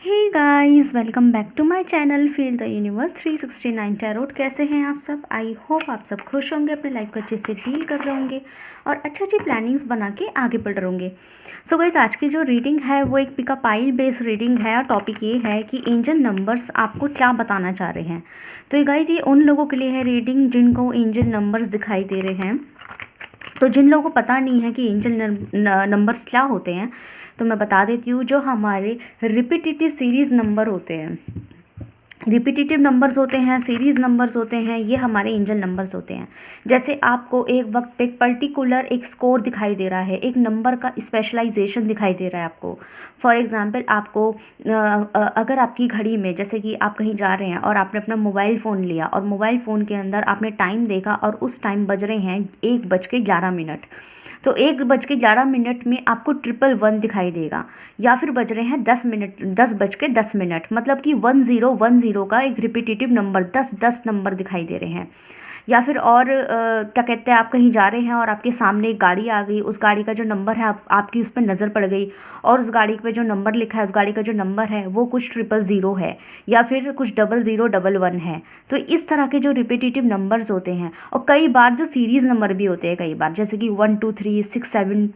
Hey guys, welcome back to my channel feel the universe 369 tarot. कैसे हैं आप सब? आई होप आप सब खुश होंगे, अपने लाइफ को अच्छे से डील कर रहे होंगे और अच्छी अच्छी प्लानिंग्स बना के आगे बढ़ रहे होंगे। सो गाइस, आज की जो रीडिंग है वो एक पिका पाइल बेस्ड रीडिंग है और टॉपिक ये है कि एंजल नंबर्स आपको क्या बताना चाह रहे हैं। तो गाइस, ये उन लोगों के लिए है रीडिंग जिनको एंजल नंबर्स दिखाई दे रहे हैं। तो जिन लोगों को पता नहीं है कि एंजल नंबर्स क्या होते हैं, तो मैं बता देती हूँ। जो हमारे रिपीटेटिव सीरीज़ नंबर होते हैं, रिपीटेटिव नंबर्स होते हैं, सीरीज़ नंबर्स होते हैं, ये हमारे एंजल नंबर्स होते हैं। जैसे आपको एक वक्त पे एक पर्टिकुलर एक स्कोर दिखाई दे रहा है, एक नंबर का स्पेशलाइजेशन दिखाई दे रहा है आपको। फॉर एग्ज़ाम्पल, आपको अगर आपकी घड़ी में, जैसे कि आप कहीं जा रहे हैं और आपने अपना मोबाइल फ़ोन लिया और मोबाइल फ़ोन के अंदर आपने टाइम देखा और उस टाइम बज रहे हैं 1:11, तो 1:11 में आपको 111 दिखाई देगा। या फिर बज रहे हैं 10 मिनट, 10:10, मतलब कि 1010 का एक रिपीटेटिव नंबर, 10 नंबर दिखाई दे रहे हैं। या फिर और क्या कहते हैं, आप कहीं जा रहे हैं और आपके सामने एक गाड़ी आ गई, उस गाड़ी का जो नंबर है आपकी उस पर नज़र पड़ गई और उस गाड़ी पे जो नंबर लिखा है, उस गाड़ी का जो नंबर है वो कुछ 000 है या फिर कुछ 0011 है। तो इस तरह के जो रिपीटेटिव नंबर्स होते हैं, और कई बार जो सीरीज़ नंबर भी होते हैं, कई बार जैसे कि 1 2 3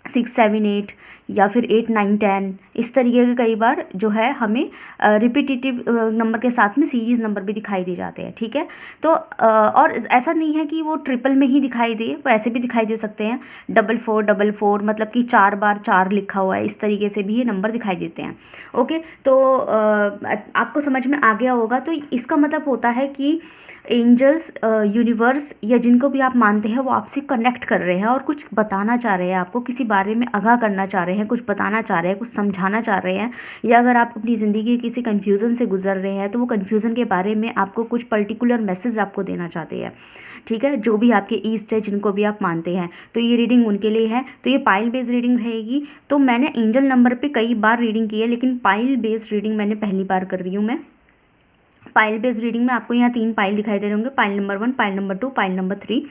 6 7 8 या फिर 8 9 10, इस तरीके के कई बार जो है हमें रिपीटेटिव नंबर के साथ में सीरीज़ नंबर भी दिखाई दे जाते हैं। ठीक है, तो और ऐसा नहीं है कि वो ट्रिपल में ही दिखाई दे, वो ऐसे भी दिखाई दे सकते हैं। 4444, मतलब कि 4 बार 4 लिखा हुआ है, इस तरीके से भी ये नंबर दिखाई देते हैं। ओके, तो आपको समझ में आ गया होगा। तो इसका मतलब होता है कि एंजल्स, यूनिवर्स या जिनको भी आप मानते हैं, वो आपसे कनेक्ट कर रहे हैं और कुछ बताना चाह रहे हैं, आपको किसी बारे में आगाह करना चाह रहे हैं, कुछ बताना चाह रहे हैं, कुछ समझाना चाह रहे हैं। या अगर आप अपनी ज़िंदगी के किसी कन्फ्यूज़न से गुजर रहे हैं, तो वो कन्फ्यूज़न के बारे में आपको कुछ पर्टिकुलर मैसेज आपको देना चाहते हैं। ठीक है, जो भी आपके ईस्ट है, जिनको भी आप मानते हैं, तो ये रीडिंग उनके लिए है। तो ये पाइल बेस्ड रीडिंग रहेगी। तो मैंने एंजल नंबर पे कई बार रीडिंग की है, लेकिन पाइल बेस्ड रीडिंग मैंने पहली बार कर रही हूँ। मैं पाइल बेस्ड रीडिंग में आपको यहाँ 3 पाइल दिखाई दे रहे होंगे, pile number 1, pile number 2, pile number 3।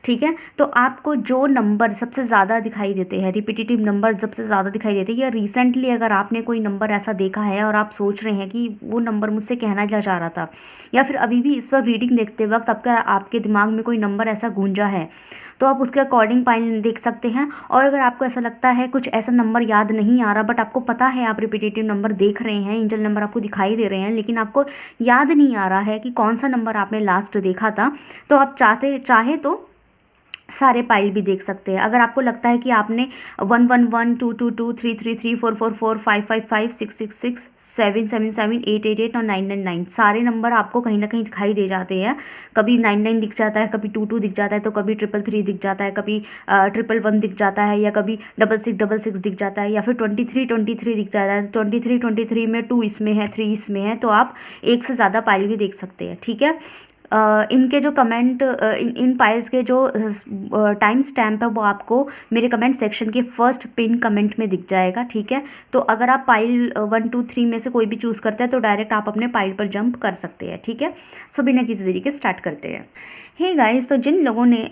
ठीक है, तो आपको जो नंबर सबसे ज़्यादा दिखाई देते हैं, रिपीटेटिव नंबर सबसे ज़्यादा दिखाई देते हैं, या रिसेंटली अगर आपने कोई नंबर ऐसा देखा है और आप सोच रहे हैं कि वो नंबर मुझसे कहना क्या चाह रहा था, या फिर अभी भी इस वक्त रीडिंग देखते वक्त आपके दिमाग में कोई नंबर ऐसा गूंजा है, तो आप उसके अकॉर्डिंग पाइल देख सकते हैं। और अगर आपको ऐसा लगता है कुछ ऐसा नंबर याद नहीं आ रहा, बट आपको पता है आप रिपीटेटिव नंबर देख रहे हैं, एंजल नंबर आपको दिखाई दे रहे हैं, लेकिन आपको याद नहीं आ रहा है कि कौन सा नंबर आपने लास्ट देखा था, तो आप चाहे तो सारे पाइल भी देख सकते हैं। अगर आपको लगता है कि आपने 111 222 333 444 555 666 777 888 और 999 सारे नंबर आपको कहीं ना कहीं दिखाई दे जाते हैं। कभी 99 दिख जाता है, कभी 22 दिख जाता है, तो कभी 333 दिख जाता है, कभी 111 दिख जाता है, या कभी 6666 दिख जाता है, या फिर 2323 दिख जाता है। 2323 में 2 इसमें है, 3 इसमें है, तो आप एक से ज़्यादा पाइल भी देख सकते हैं। ठीक है, इनके जो कमेंट, इन पाइल्स के जो टाइम स्टैम्प है वो आपको मेरे कमेंट सेक्शन के फर्स्ट पिन कमेंट में दिख जाएगा। ठीक है, तो अगर आप पाइल 1 2 3 में से कोई भी चूज़ करते हैं, तो डायरेक्ट आप अपने पाइल पर जंप कर सकते हैं। ठीक है, सो बिना किसी तरीके स्टार्ट करते हैं। हे गाइस, तो जिन लोगों ने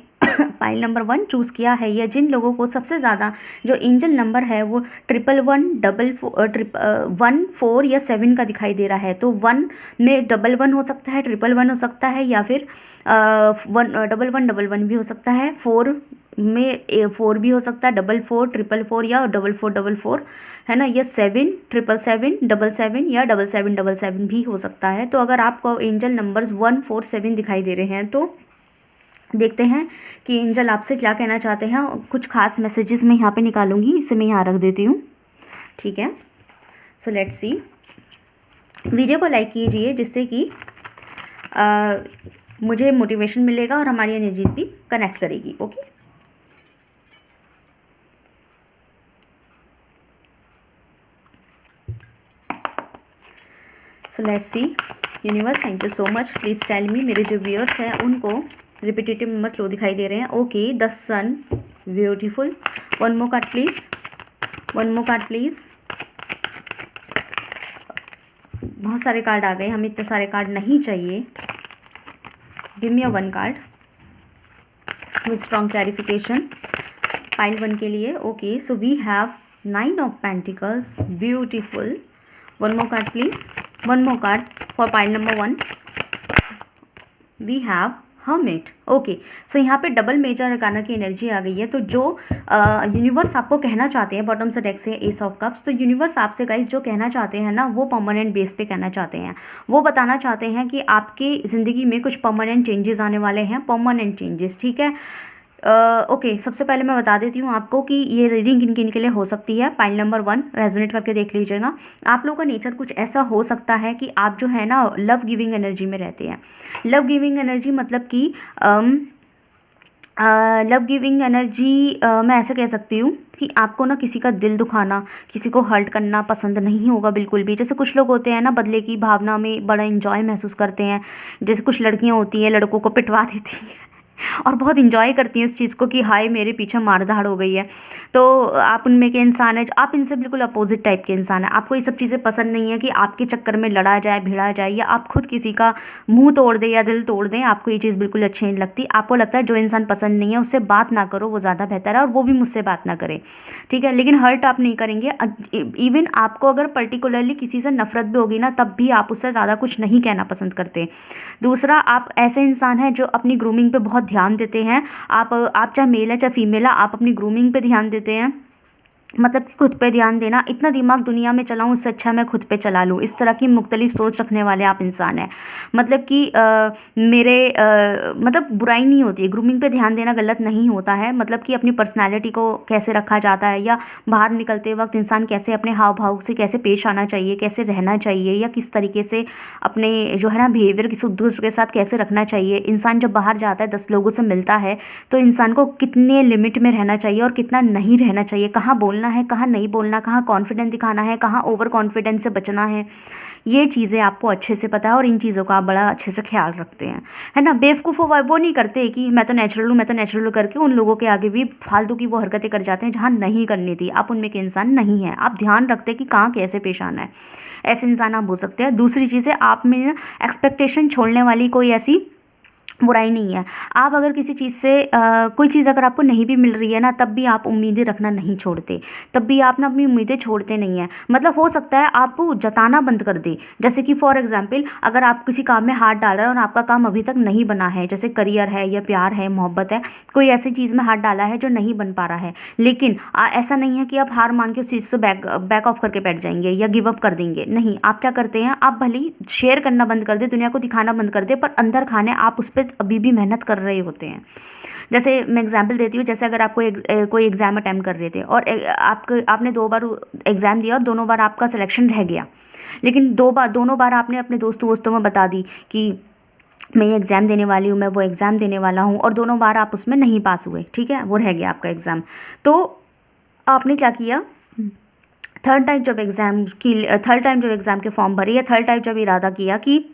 पाइल नंबर 1 चूज़ किया है, या जिन लोगों को सबसे ज़्यादा जो एंजल नंबर है वो 111 4 या 7 का दिखाई दे रहा है, तो 1 में 11 हो सकता है, 111 हो सकता है, या फिर 1111 भी हो सकता है, 4 में 4 भी हो सकता है, 44 444 या 4444 है ना, या 7 777 77 या 7777 भी हो सकता है। तो अगर आपको एंजल नंबर्स 1 4 7 दिखाई दे रहे हैं, तो देखते हैं कि एंजल आपसे क्या कहना चाहते हैं। कुछ खास मैसेजेस मैं यहाँ पे निकालूंगी, इसे मैं यहाँ रख देती हूँ। ठीक है, सो लेट्स सी। वीडियो को लाइक कीजिए, जिससे कि मुझे मोटिवेशन मिलेगा और हमारी एनर्जीज भी कनेक्ट करेगी। Okay, so let's see. Universe, thank you so much. Please tell me, मेरे जो व्यूअर्स हैं उनको रिपीटेटिव नंबर क्यों दिखाई दे रहे हैं। Okay, the sun, beautiful. One more card please, one more card please. बहुत सारे कार्ड आ गए, हमें इतने सारे कार्ड नहीं चाहिए। Give me a 1 card with strong clarification pile 1 के लिए। Okay, so we have 9 of pentacles, beautiful. One more card please, one more card for pile number 1। We have hermit. Okay, so यहाँ पे double major arcana की energy आ गई है। तो जो यूनिवर्स आपको कहना चाहते हैं, बॉटम से डेक से एस ऑफ कप्स, तो यूनिवर्स आपसे गाइस जो कहना चाहते हैं ना, वो परमानेंट बेस पे कहना चाहते हैं। वो बताना चाहते हैं कि आपकी ज़िंदगी में कुछ परमानेंट चेंजेस आने वाले हैं, परमानेंट चेंजेस, ठीक है। ओके, सबसे पहले मैं बता देती हूँ आपको कि ये रीडिंग किन किन के लिए हो सकती है। पाइल नंबर 1 रेजोनेट करके देख लीजिएगा। आप लोगों का नेचर कुछ ऐसा हो सकता है कि आप जो है ना लव गिविंग एनर्जी में रहते हैं। लव गिविंग एनर्जी मतलब कि लव गिविंग एनर्जी मैं ऐसे कह सकती हूँ कि आपको ना किसी का दिल दुखाना, किसी को हर्ट करना पसंद नहीं होगा बिल्कुल भी। जैसे कुछ लोग होते हैं ना, बदले की भावना में बड़ा इंजॉय महसूस करते हैं। जैसे कुछ लड़कियाँ होती हैं, लड़कों को पिटवा देती हैं और बहुत इंजॉय करती हैं इस चीज़ को कि हाय मेरे पीछे मारधाड़ हो गई है। तो आप उनमें के इंसान है, आप इनसे बिल्कुल अपोजिट टाइप के इंसान है। आपको ये सब चीज़ें पसंद नहीं है कि आपके चक्कर में लड़ा जाए, भिड़ा जाए, या आप खुद किसी का मुंह तोड़ दें या दिल तोड़ दें। आपको ये चीज़ बिल्कुल अच्छी नहीं लगती। आपको लगता है जो इंसान पसंद नहीं है उससे बात ना करो, वो ज़्यादा बेहतर है, और वो भी मुझसे बात ना करे, ठीक है। लेकिन हर्ट आप नहीं करेंगे। इवन आपको अगर पर्टिकुलरली किसी से नफरत भी होगी ना, तब भी आप उससे ज़्यादा कुछ नहीं कहना पसंद करते। दूसरा, आप ऐसे इंसान हैं जो अपनी ग्रूमिंग पे बहुत ध्यान देते हैं। आप चाहे मेल है चाहे फीमेल है, आप अपनी ग्रूमिंग पे ध्यान देते हैं। मतलब कि खुद पे ध्यान देना, इतना दिमाग दुनिया में चलाऊँ उससे अच्छा मैं खुद पे चला लूँ, इस तरह की मुख्तलिफ सोच रखने वाले आप इंसान हैं। मतलब कि मतलब बुराई नहीं होती है, ग्रूमिंग पे ध्यान देना गलत नहीं होता है। मतलब कि अपनी पर्सनैलिटी को कैसे रखा जाता है, या बाहर निकलते वक्त इंसान कैसे अपने हाव भाव से कैसे पेश आना चाहिए, कैसे रहना चाहिए, या किस तरीके से अपने जो है ना बिहेवियर किसी दूसरे के साथ कैसे रखना चाहिए। इंसान जब बाहर जाता है, 10 लोगों से मिलता है, तो इंसान को कितने लिमिट में रहना चाहिए और कितना नहीं रहना चाहिए, कहाँ बोलना है, कहाँ नहीं बोलना, कहाँ कॉन्फिडेंस दिखाना है, कहाँ ओवर कॉन्फिडेंस से बचना है, ये चीज़ें आपको अच्छे से पता है और इन चीज़ों का आप बड़ा अच्छे से ख्याल रखते हैं, है ना। बेवकूफ़ वो नहीं करते कि मैं तो नेचुरल हूँ, मैं तो नेचुरल करके उन लोगों के आगे भी फालतू की वो हरकतें कर जाते हैं जहाँ नहीं करनी थी। आप उनमें के इंसान नहीं हैं। आप ध्यान रखते हैं कि कहाँ कैसे पेश आना है, ऐसे इंसान आप हो सकते हैं। दूसरी चीज़ है, आप में एक्सपेक्टेशन छोड़ने वाली कोई ऐसी बुराई नहीं है। आप अगर किसी चीज़ से कोई चीज़ अगर आपको नहीं भी मिल रही है ना, तब भी आप उम्मीदें रखना नहीं छोड़ते, तब भी आप ना अपनी उम्मीदें छोड़ते नहीं हैं। मतलब हो सकता है आप जताना बंद कर दें। जैसे कि फॉर एग्जांपल, अगर आप किसी काम में हाथ डाल रहे हैं और आपका काम अभी तक नहीं बना है, जैसे करियर है या प्यार है, मोहब्बत है, कोई ऐसी चीज़ में हाथ डाला है जो नहीं बन पा रहा है, लेकिन ऐसा नहीं है कि आप हार मान के उस चीज़ से बैक ऑफ करके बैठ जाएंगे या गिव अप कर देंगे। नहीं, आप क्या करते हैं, आप भले ही शेयर करना बंद कर दें, दुनिया को दिखाना बंद कर दें, पर अंदर खाने आप उस पर अभी भी मेहनत कर रहे होते हैं। जैसे मैं एग्जांपल देती हूँ, जैसे अगर आप कोई एग्ज़ाम अटैम्प्ट कर रहे थे और आपने 2 बार एग्ज़ाम दिया और दोनों बार आपका सिलेक्शन रह गया, लेकिन दोनों बार आपने अपने दोस्तों में बता दी कि मैं ये एग्ज़ाम देने वाली हूँ, मैं वो एग्ज़ाम देने वाला हूँ, और दोनों बार आप उसमें नहीं पास हुए, ठीक है, वो रह गया आपका एग्ज़ाम। तो आपने क्या किया, थर्ड टाइम जब एग्ज़ाम के फॉर्म भरे, या थर्ड टाइम जब इरादा किया कि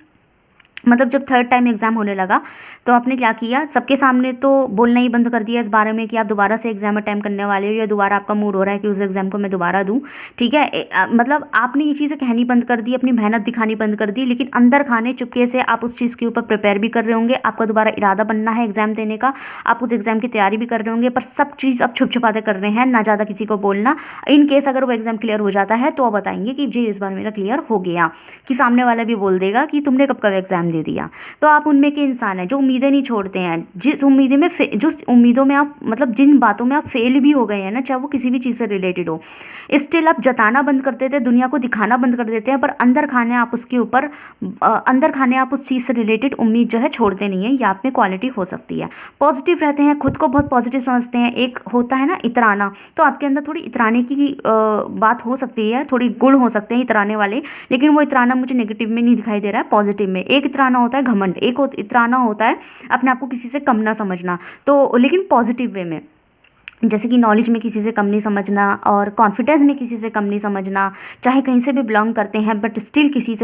मतलब जब थर्ड टाइम एग्ज़ाम होने लगा, तो आपने क्या किया, सबके सामने तो बोलना ही बंद कर दिया इस बारे में कि आप दोबारा से एग्ज़ाम अटैम्प्ट करने वाले हो, या दोबारा आपका मूड हो रहा है कि उस एग्ज़ाम को मैं दोबारा दूं, ठीक है। मतलब आपने ये चीज़ें कहनी बंद कर दी, अपनी मेहनत दिखानी बंद कर दी, लेकिन अंदर खाने चुपके से आप उस चीज़ के ऊपर प्रिपेयर भी कर रहे होंगे। आपका दोबारा इरादा बनना है एग्ज़ाम देने का, आप उस एग्ज़ाम की तैयारी भी कर रहे होंगे, पर सब चीज़ अब छुप छुपाते कर रहे हैं, ना ज़्यादा किसी को बोलना। इन केस अगर वो एग्ज़ाम क्लियर हो जाता है तो आप बताएंगे कि जी इस बार मेरा क्लियर हो गया, कि सामने वाला भी बोल देगा कि तुमने कब कब एग्ज़ाम दे दिया। तो आप उनमें के इंसान हैं जो उम्मीदें नहीं छोड़ते हैं। जिस उम्मीदों में आप, मतलब जिन बातों में आप फेल भी हो गए हैं ना, चाहे वो किसी भी चीज़ से रिलेटेड हो, स्टिल आप जताना बंद कर देते हैं, दुनिया को दिखाना बंद कर देते हैं, पर अंदर खाने आप उसके ऊपर उस चीज़ से रिलेटेड उम्मीद जो है छोड़ते नहीं है। ये आप में क्वालिटी हो सकती है। पॉजिटिव रहते हैं, खुद को बहुत पॉजिटिव समझते हैं। एक होता है ना इतराना, तो आपके अंदर थोड़ी इतराने की बात हो सकती है, थोड़ी गुण हो सकते हैं इतराने वाले, लेकिन वो इतराना मुझे नेगेटिव में नहीं दिखाई दे रहा है, पॉजिटिव में। एक इतराना होता है घमंड, एक इतराना होता है अपने आप को किसी से कम ना समझना, तो लेकिन पॉजिटिव वे में, जैसे कि नॉलेज में किसी से कम नहीं समझना और कॉन्फिडेंस में किसी से कम नहीं समझना, चाहे कहीं से भी बिलोंग करते हैं बट स्टिल किसी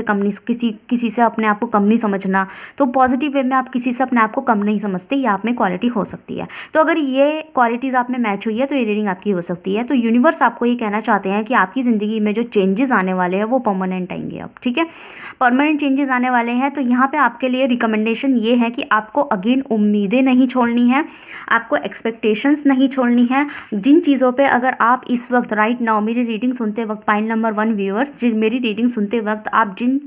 से अपने आप को कम नहीं समझना। तो पॉजिटिव वे में आप किसी से अपने आप को कम नहीं समझते, ये आप में क्वालिटी हो सकती है। तो अगर ये क्वालिटीज़ आप में मैच हुई है तो ये रीडिंग आपकी हो सकती है। तो यूनिवर्स आपको ये कहना चाहते हैं कि आपकी ज़िंदगी में जो चेंजेस आने वाले हैं वो परमानेंट आएंगे अब, ठीक है, परमानेंट चेंजेस आने वाले हैं। तो यहाँ पर आपके लिए रिकमेंडेशन ये है कि आपको अगेन उम्मीदें नहीं छोड़नी है, आपको एक्सपेक्टेशंस नहीं छोड़नी हैं। जिन चीज़ों पे अगर आप इस वक्त राइट नाउ मेरी रीडिंग सुनते वक्त, पॉइंट नंबर 1 व्यूअर्स, जिन मेरी रीडिंग सुनते वक्त आप जिन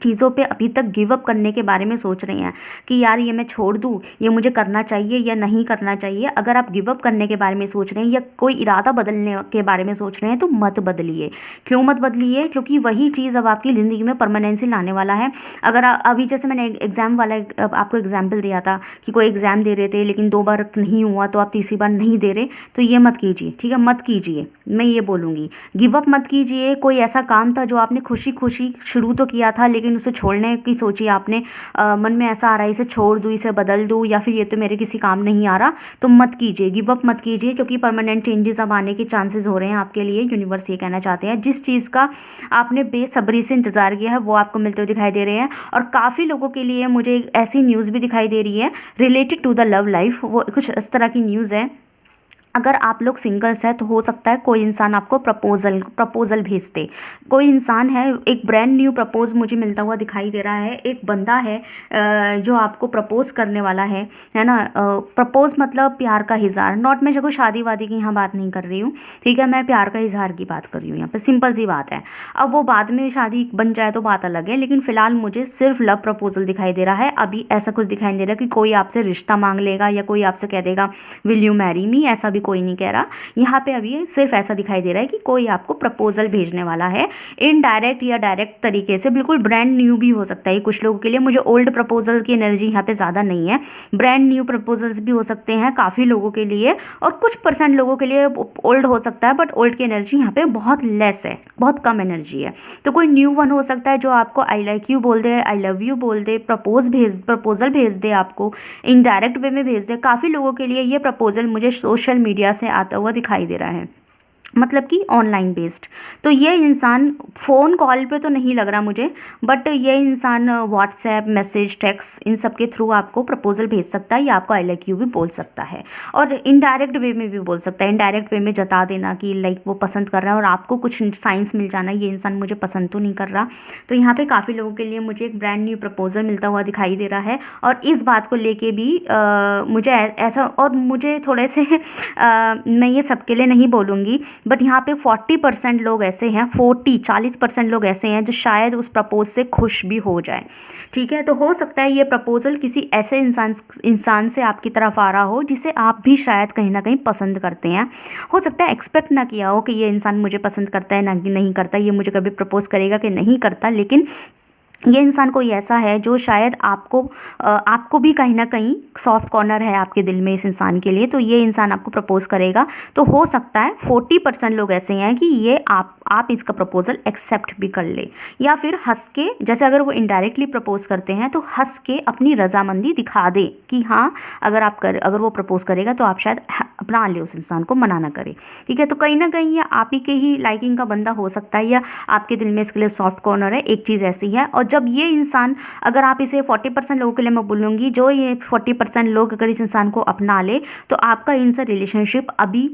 चीज़ों पे अभी तक गिव अप करने के बारे में सोच रहे हैं कि यार ये मैं छोड़ दूँ, ये मुझे करना चाहिए या नहीं करना चाहिए, अगर आप गिव अप करने के बारे में सोच रहे हैं या कोई इरादा बदलने के बारे में सोच रहे हैं तो मत बदलिए। क्यों मत बदलिए? क्योंकि वही चीज़ अब आपकी ज़िंदगी में परमानेंसी लाने वाला है। अगर अभी जैसे मैंने एग्ज़ाम वाला आपको एग्जाम्पल दिया था कि कोई एग्ज़ाम दे रहे थे लेकिन 2 बार नहीं हुआ तो आप तीसरी बार नहीं दे रहे, तो ये मत कीजिए, ठीक है? मत कीजिए, मैं ये बोलूँगी। गिव अप मत कीजिए। कोई ऐसा काम था जो आपने खुशी खुशी शुरू तो किया था लेकिन उसे छोड़ने की सोची आपने, मन में ऐसा आ रहा है इसे छोड़ दूँ, इसे बदल दूँ, या फिर ये तो मेरे किसी काम नहीं आ रहा, तो मत कीजिए, गिव अप मत कीजिए। क्योंकि परमानेंट चेंजेस अब आने के चांसेस हो रहे हैं आपके लिए। यूनिवर्स ये कहना चाहते हैं जिस चीज़ का आपने बेसब्री से इंतज़ार किया है वो आपको मिलते हुए दिखाई दे रहे हैं। और काफ़ी लोगों के लिए मुझे ऐसी न्यूज़ भी दिखाई दे रही है related to the love life, वो कुछ इस तरह की न्यूज़ है। अगर आप लोग सिंगल्स हैं तो हो सकता है कोई इंसान आपको प्रपोज़ल भेज दे। कोई इंसान है, एक ब्रांड न्यू प्रपोज मुझे मिलता हुआ दिखाई दे रहा है। एक बंदा है जो आपको प्रपोज करने वाला है ना? प्रपोज मतलब प्यार का इज़हार, नॉट मैं कोई शादी वादी की यहाँ बात नहीं कर रही हूँ, ठीक है? मैं प्यार का इज़हार की बात कर रही हूँ यहाँ पे, सिंपल सी बात है। अब वो बाद में शादी बन जाए तो बात अलग है, लेकिन फ़िलहाल मुझे सिर्फ लव प्रपोजल दिखाई दे रहा है। अभी ऐसा कुछ दिखाई नहीं दे रहा कि कोई आपसे रिश्ता मांग लेगा या कोई आपसे कह देगा विल यू मैरी मी, ऐसा भी कोई नहीं कह रहा यहाँ पे। अभी सिर्फ ऐसा दिखाई दे रहा है कि कोई आपको प्रपोजल भेजने वाला है, इनडायरेक्ट या डायरेक्ट तरीके से। बिल्कुल ब्रांड न्यू भी हो सकता है कुछ लोगों के लिए। मुझे ओल्ड प्रपोजल की एनर्जी यहाँ पे ज़्यादा नहीं है, ब्रांड न्यू प्रपोजल्स भी हो सकते हैं काफ़ी लोगों के लिए, और कुछ % लोगों के लिए ओल्ड हो सकता है, बट ओल्ड की एनर्जी यहाँ पे बहुत लेस है, बहुत कम एनर्जी है। तो कोई न्यू वन हो सकता है जो आपको आई लाइक यू बोल दे, आई लव यू बोल दे, प्रपोजल भेज दे, आपको इनडायरेक्ट वे में भेज दे। काफ़ी लोगों के लिए ये प्रपोजल मुझे सोशल मीडिया से आता हुआ दिखाई दे रहा है, मतलब कि ऑनलाइन बेस्ड। तो ये इंसान फ़ोन कॉल पे तो नहीं लग रहा मुझे, बट ये इंसान व्हाट्सएप मैसेज टेक्स्ट इन सब के थ्रू आपको प्रपोजल भेज सकता है या आपको आई लाइक यू भी बोल सकता है, और इनडायरेक्ट वे में भी बोल सकता है। इनडायरेक्ट वे में जता देना कि लाइक वो पसंद कर रहा है और आपको कुछ साइंस मिल जाना ये इंसान मुझे पसंद तो नहीं कर रहा। तो यहाँ पे काफ़ी लोगों के लिए मुझे एक ब्रांड न्यू प्रपोजल मिलता हुआ दिखाई दे रहा है। और इस बात को लेके भी मुझे ऐसा, और मुझे थोड़े से मैं ये सबके लिए नहीं बोलूँगी, बट यहाँ पे 40% लोग ऐसे हैं, 40% लोग ऐसे हैं जो शायद उस प्रपोज से खुश भी हो जाए, ठीक है? तो हो सकता है ये प्रपोजल किसी ऐसे इंसान से आपकी तरफ आ रहा हो जिसे आप भी शायद कहीं ना कहीं पसंद करते हैं। हो सकता है एक्सपेक्ट ना किया हो कि ये इंसान मुझे पसंद करता है ना कि नहीं करता, ये मुझे कभी प्रपोज करेगा कि नहीं करता, लेकिन ये इंसान कोई ऐसा है जो शायद आपको भी कहीं ना कहीं सॉफ्ट कॉर्नर है आपके दिल में इस इंसान के लिए, तो ये इंसान आपको प्रपोज करेगा। तो हो सकता है 40% लोग ऐसे हैं कि ये आप इसका प्रपोजल एक्सेप्ट भी कर ले, या फिर हंस के, जैसे अगर वो इनडायरेक्टली प्रपोज करते हैं तो हंस के अपनी रजामंदी दिखा दे कि हाँ अगर वो प्रपोज करेगा तो आप शायद अपना ले उस इंसान को, मना ना करें, ठीक है? तो कहीं ना कहीं ये आप ही के ही लाइकिंग का बंदा हो सकता है या आपके दिल में इसके लिए सॉफ्ट कॉर्नर है। एक चीज़ ऐसी है। और जब ये इंसान, अगर आप इसे 40% लोगों के लिए मैं बोलूँगी, जो ये 40% लोग अगर इस इंसान को अपना ले तो आपका इनसे रिलेशनशिप अभी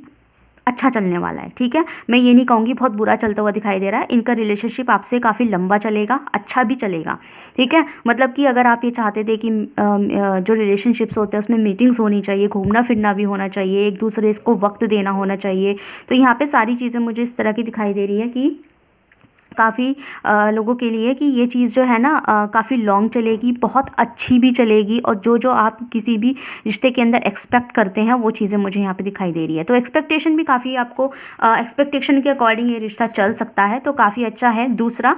अच्छा चलने वाला है, ठीक है? मैं ये नहीं कहूँगी बहुत बुरा चलता हुआ दिखाई दे रहा है। इनका रिलेशनशिप आपसे काफ़ी लंबा चलेगा, अच्छा भी चलेगा, ठीक है? मतलब कि अगर आप ये चाहते थे कि जो रिलेशनशिप्स होते हैं उसमें मीटिंग्स होनी चाहिए, घूमना फिरना भी होना चाहिए, एक दूसरे को वक्त देना होना चाहिए, तो यहाँ पे सारी चीज़ें मुझे इस तरह की दिखाई दे रही है कि काफ़ी लोगों के लिए कि ये चीज़ जो है ना काफ़ी लॉन्ग चलेगी, बहुत अच्छी भी चलेगी, और जो आप किसी भी रिश्ते के अंदर एक्सपेक्ट करते हैं वो चीज़ें मुझे यहाँ पे दिखाई दे रही है। तो एक्सपेक्टेशन भी काफ़ी आपको एक्सपेक्टेशन के अकॉर्डिंग ये रिश्ता चल सकता है, तो काफ़ी अच्छा है। दूसरा,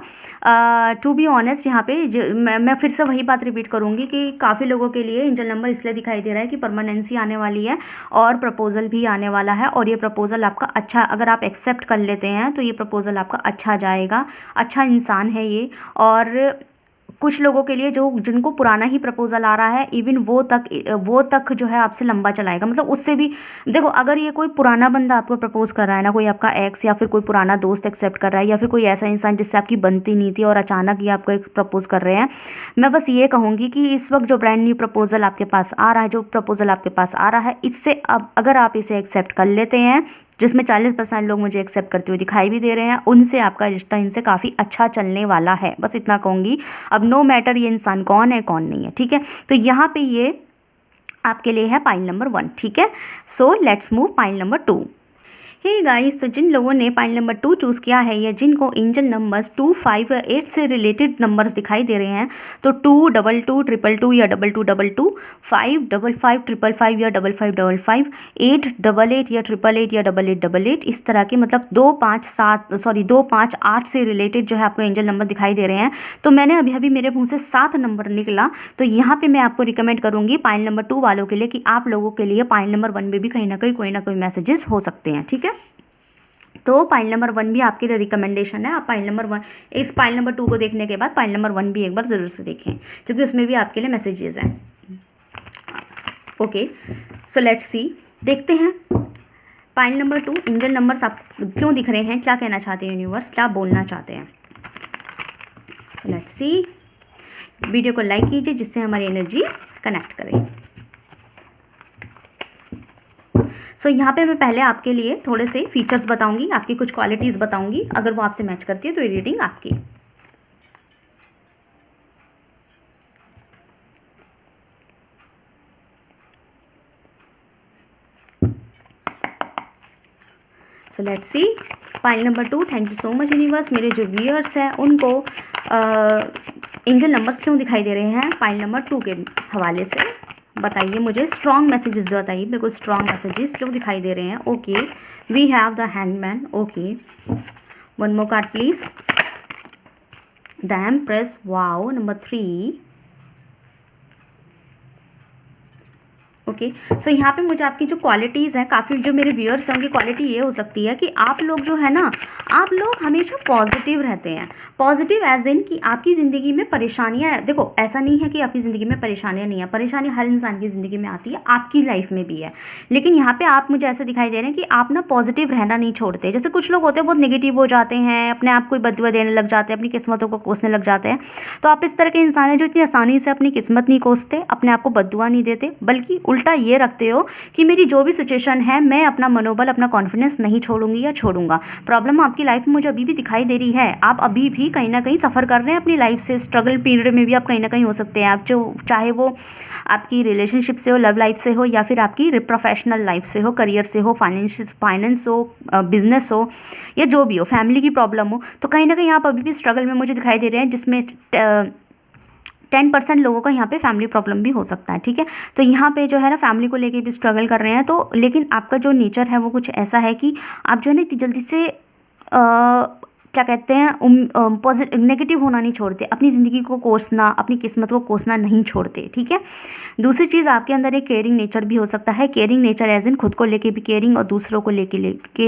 टू बी ऑनेस्ट, यहाँ पे मैं फिर से वही बात रिपीट करूँगी कि काफ़ी लोगों के लिए एंजल नंबर इसलिए दिखाई दे रहा है कि परमानेंसी आने वाली है और प्रपोजल भी आने वाला है, और ये प्रपोजल आपका अच्छा, अगर आप एक्सेप्ट कर लेते हैं तो ये प्रपोजल आपका अच्छा जाएगा, अच्छा इंसान है ये। और कुछ लोगों के लिए जिनको पुराना ही प्रपोजल आ रहा है, इवन वो तक जो है आपसे लंबा चलाएगा। मतलब उससे भी देखो, अगर ये कोई पुराना बंदा आपको प्रपोज कर रहा है ना, कोई आपका एक्स या फिर कोई पुराना दोस्त एक्सेप्ट कर रहा है, या फिर कोई ऐसा इंसान जिससे आपकी बनती नहीं थी और अचानक ये आपको एक प्रपोज कर रहे हैं, मैं बस ये कहूँगी कि इस वक्त जो ब्रांड न्यू प्रपोजल आपके पास आ रहा है, जो प्रपोजल आपके पास आ रहा है, इससे अब अगर आप इसे एक्सेप्ट कर लेते हैं, जिसमें 40% लोग मुझे एक्सेप्ट करते हुए दिखाई भी दे रहे हैं, उनसे आपका रिश्ता इनसे काफ़ी अच्छा चलने वाला है, बस इतना कहूँगी। अब नो मैटर ये इंसान कौन है कौन नहीं है, ठीक है? तो यहाँ पे ये आपके लिए है पाइल नंबर 1, ठीक है। So let's move pile number 2। Hey guys, तो जिन लोगों ने पाइल नंबर 2 चूज़ किया है या जिनको एंजल नंबर्स 2, 5 या 8 से रिलेटेड नंबर्स दिखाई दे रहे हैं, तो 2, 2, 2, 2, 2 या 2, 2, 2, 2, 5, 5, 5, 5, 5 या 5, 5, 5, 5, 8, 8, 8 या 8, 8 या 8, 8, 8, 8, इस तरह के मतलब 2, 5, 7 सॉरी 2, 5, 8 से रिलेटेड जो है आपको एंजल नंबर दिखाई दे रहे हैं। तो मैंने अभी अभी मेरे मुँह से 7 नंबर निकला, तो यहाँ पर मैं आपको रिकमेंड करूँगी पाइल नंबर 2 वालों के लिए कि आप लोगों के लिए पाइल नंबर 1 में भी कहीं ना कोई मैसेजेस हो सकते हैं, ठीक है। तो पाइल नंबर 1 भी आपके लिए रिकमेंडेशन है। आप पाइल नंबर 1, इस पाइल नंबर 2 को देखने के बाद पाइल नंबर 1 भी एक बार ज़रूर से देखें, क्योंकि उसमें भी आपके लिए मैसेजेस हैं। ओके, सो लेट्स सी, देखते हैं पाइल नंबर 2 एंजल नंबर्स आप क्यों दिख रहे हैं, क्या कहना चाहते हैं यूनिवर्स, क्या बोलना चाहते हैं। सो लेट्स सी, वीडियो को लाइक कीजिए जिससे हमारी एनर्जीज कनेक्ट करें। सो यहाँ पे मैं पहले आपके लिए थोड़े से फीचर्स बताऊंगी, आपकी कुछ क्वालिटीज़ बताऊंगी, अगर वो आपसे मैच करती है तो ये रीडिंग आपकी। सो let's C, pile number 2, thank you so much universe. मेरे जो व्यूअर्स हैं उनको एंजल नंबर्स क्यों दिखाई दे रहे हैं पाइल नंबर 2 के हवाले से बताइए मुझे, स्ट्रॉन्ग मैसेजेस बताइए मेरे को, स्ट्रॉन्ग मैसेजेस क्यों दिखाई दे रहे हैं। Okay, we have the hangman. Okay, one more card please, the empress. Wow, number 3। Okay, so यहाँ पे मुझे आपकी जो क्वालिटीज़ हैं, काफ़ी जो मेरे व्यूअर्स हैं उनकी क्वालिटी ये हो सकती है कि आप लोग जो है ना, आप लोग हमेशा पॉजिटिव रहते हैं। पॉजिटिव एज इन कि आपकी ज़िंदगी में परेशानियाँ, देखो ऐसा नहीं है कि आपकी ज़िंदगी में परेशानियाँ नहीं है, परेशानी हर इंसान की ज़िंदगी में आती है, आपकी लाइफ में भी है। लेकिन यहाँ पर आप मुझे ऐसे दिखाई दे रहे हैं कि आप ना पॉजिटिव रहना नहीं छोड़ते। जैसे कुछ लोग होते हैं बहुत नेगेटिव हो जाते हैं, अपने आप को बददुआ देने लग जाते हैं, अपनी किस्मतों को कोसने लग जाते हैं। तो आप इस तरह के इंसान हैं जो इतनी आसानी से अपनी किस्मत नहीं कोसते, अपने आप को बददुआ नहीं देते, बल्कि उल्टा ये रखते हो कि मेरी जो भी सिचुएशन है मैं अपना मनोबल, अपना कॉन्फिडेंस नहीं छोड़ूंगी या छोड़ूंगा। प्रॉब्लम आपकी लाइफ में मुझे अभी भी दिखाई दे रही है, आप अभी भी कहीं ना कहीं सफ़र कर रहे हैं अपनी लाइफ से, स्ट्रगल पीरियड में भी आप कहीं ना कहीं हो सकते हैं। आप जो चाहे वो आपकी रिलेशनशिप से हो, लव लाइफ से हो, या फिर आपकी प्रोफेशनल लाइफ से हो, करियर से हो, फाइनेंस हो, बिजनेस हो, या जो भी हो, फैमिली की प्रॉब्लम हो, तो कहीं ना कहीं आप अभी भी स्ट्रगल में मुझे दिखाई दे रहे हैं, जिसमें 10% लोगों का यहाँ पे फैमिली प्रॉब्लम भी हो सकता है, ठीक है। तो यहाँ पे जो है ना फैमिली को लेके भी स्ट्रगल कर रहे हैं, तो लेकिन आपका जो नेचर है वो कुछ ऐसा है कि आप जो है ना इतनी जल्दी से क्या कहते हैं पॉजिटिव नेगेटिव होना नहीं छोड़ते, अपनी ज़िंदगी को कोसना, अपनी किस्मत को कोसना नहीं छोड़ते, ठीक है। दूसरी चीज़, आपके अंदर एक केयरिंग नेचर भी हो सकता है। केयरिंग नेचर एज इन खुद को लेके भी केयरिंग और दूसरों को के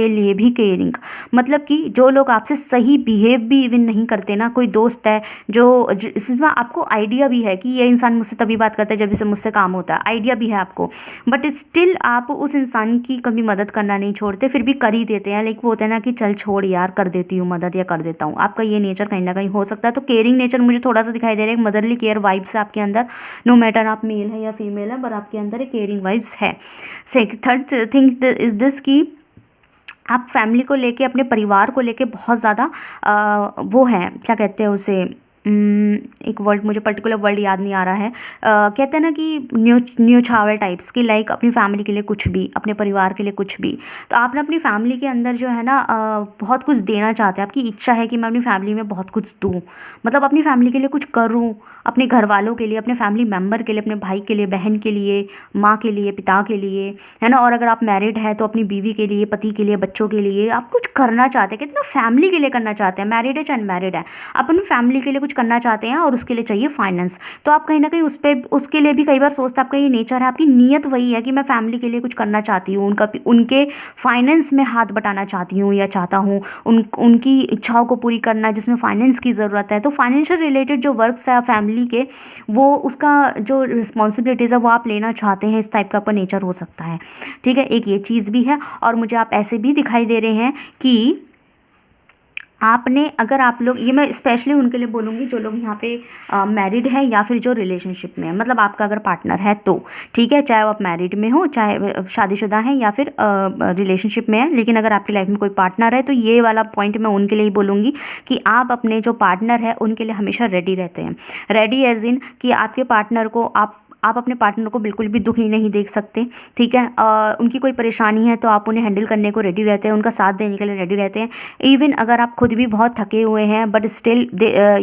लिए भी केयरिंग, मतलब कि जो लोग आपसे सही बिहेव भी इवन नहीं करते ना, कोई दोस्त है जो इसमें आपको आइडिया भी है कि ये इंसान मुझसे तभी बात करता है जब इसे मुझसे काम होता है, आइडिया भी है आपको, बट स्टिल आप उस इंसान की कभी मदद करना नहीं छोड़ते, फिर भी कर ही देते हैं। लाइक वो होता है ना कि चल छोड़ यार, कर देती हूँ मदद या कर देता हूँ, आपका ये नेचर कहीं ना कहीं हो सकता है। तो केयरिंग नेचर मुझे थोड़ा सा दिखाई दे रहा है, मदरली केयर वाइब्स है आपके अंदर, नो मैटर आप मेल है या फीमेल है, पर आपके अंदर एक केयरिंग वाइब्स है। थर्ड थिंग इज दिस कि आप फैमिली को लेके, अपने परिवार को लेके बहुत ज़्यादा वो है, क्या कहते हैं उसे, एक वर्ड मुझे पर्टिकुलर वर्ड याद नहीं आ रहा है, कहते हैं ना कि न्योछावर टाइप्स की, लाइक अपनी फैमिली के लिए कुछ भी, अपने परिवार के लिए कुछ भी। तो आप ना अपनी फैमिली के अंदर जो है ना बहुत कुछ देना चाहते हैं, आपकी इच्छा है कि मैं अपनी फैमिली में बहुत कुछ दूँ, मतलब अपनी फैमिली के लिए कुछ करूँ, अपने घर वालों के लिए, अपने फैमिली मेम्बर के लिए, अपने भाई के लिए, बहन के लिए, माँ के लिए, पिता के लिए, है ना। और अगर आप मैरिड है तो अपनी बीवी के लिए, पति के लिए, बच्चों के लिए आप कुछ करना चाहते हैं, कितना फैमिली के लिए करना चाहते हैं, मैरिड है चाहे अनमैरिड है, आप अपनी फैमिली के लिए कुछ करना चाहते हैं और उसके लिए चाहिए फाइनेंस। तो आप कहीं ना कहीं उसके लिए भी कई बार सोचते हैं, आपका ये नेचर है, आपकी नीयत वही है कि मैं फैमिली के लिए कुछ करना चाहती हूँ, उनके फाइनेंस में हाथ बटाना चाहती हूँ या चाहता हूँ, उनकी इच्छाओं को पूरी करना जिसमें फाइनेंस की ज़रूरत है। तो फाइनेंशियल रिलेटेड जो वर्क्स है फैमिली के, वो उसका जो रिस्पॉन्सिबिलिटीज़ है वो आप लेना चाहते हैं, इस टाइप का आपका नेचर हो सकता है, ठीक है। एक ये चीज़ भी है, और मुझे आप ऐसे भी दिखाई दे रहे हैं कि आपने, अगर आप लोग, ये मैं स्पेशली उनके लिए बोलूँगी जो लोग यहाँ पे मैरिड है या फिर जो रिलेशनशिप में है, मतलब आपका अगर पार्टनर है तो ठीक है, चाहे आप मैरिड में हो, चाहे शादीशुदा हैं या फिर रिलेशनशिप में है, लेकिन अगर आपकी लाइफ में कोई पार्टनर है तो ये वाला पॉइंट मैं उनके लिए ही बोलूँगी कि आप अपने जो पार्टनर है उनके लिए हमेशा रेडी रहते हैं। रेडी एज इन कि आपके पार्टनर को आप आप अपने पार्टनर को बिल्कुल भी दुखी नहीं देख सकते, ठीक है। उनकी कोई परेशानी है तो आप उन्हें हैंडल करने को रेडी रहते हैं, उनका साथ देने के लिए रेडी रहते हैं। इवन अगर आप खुद भी बहुत थके हुए हैं but still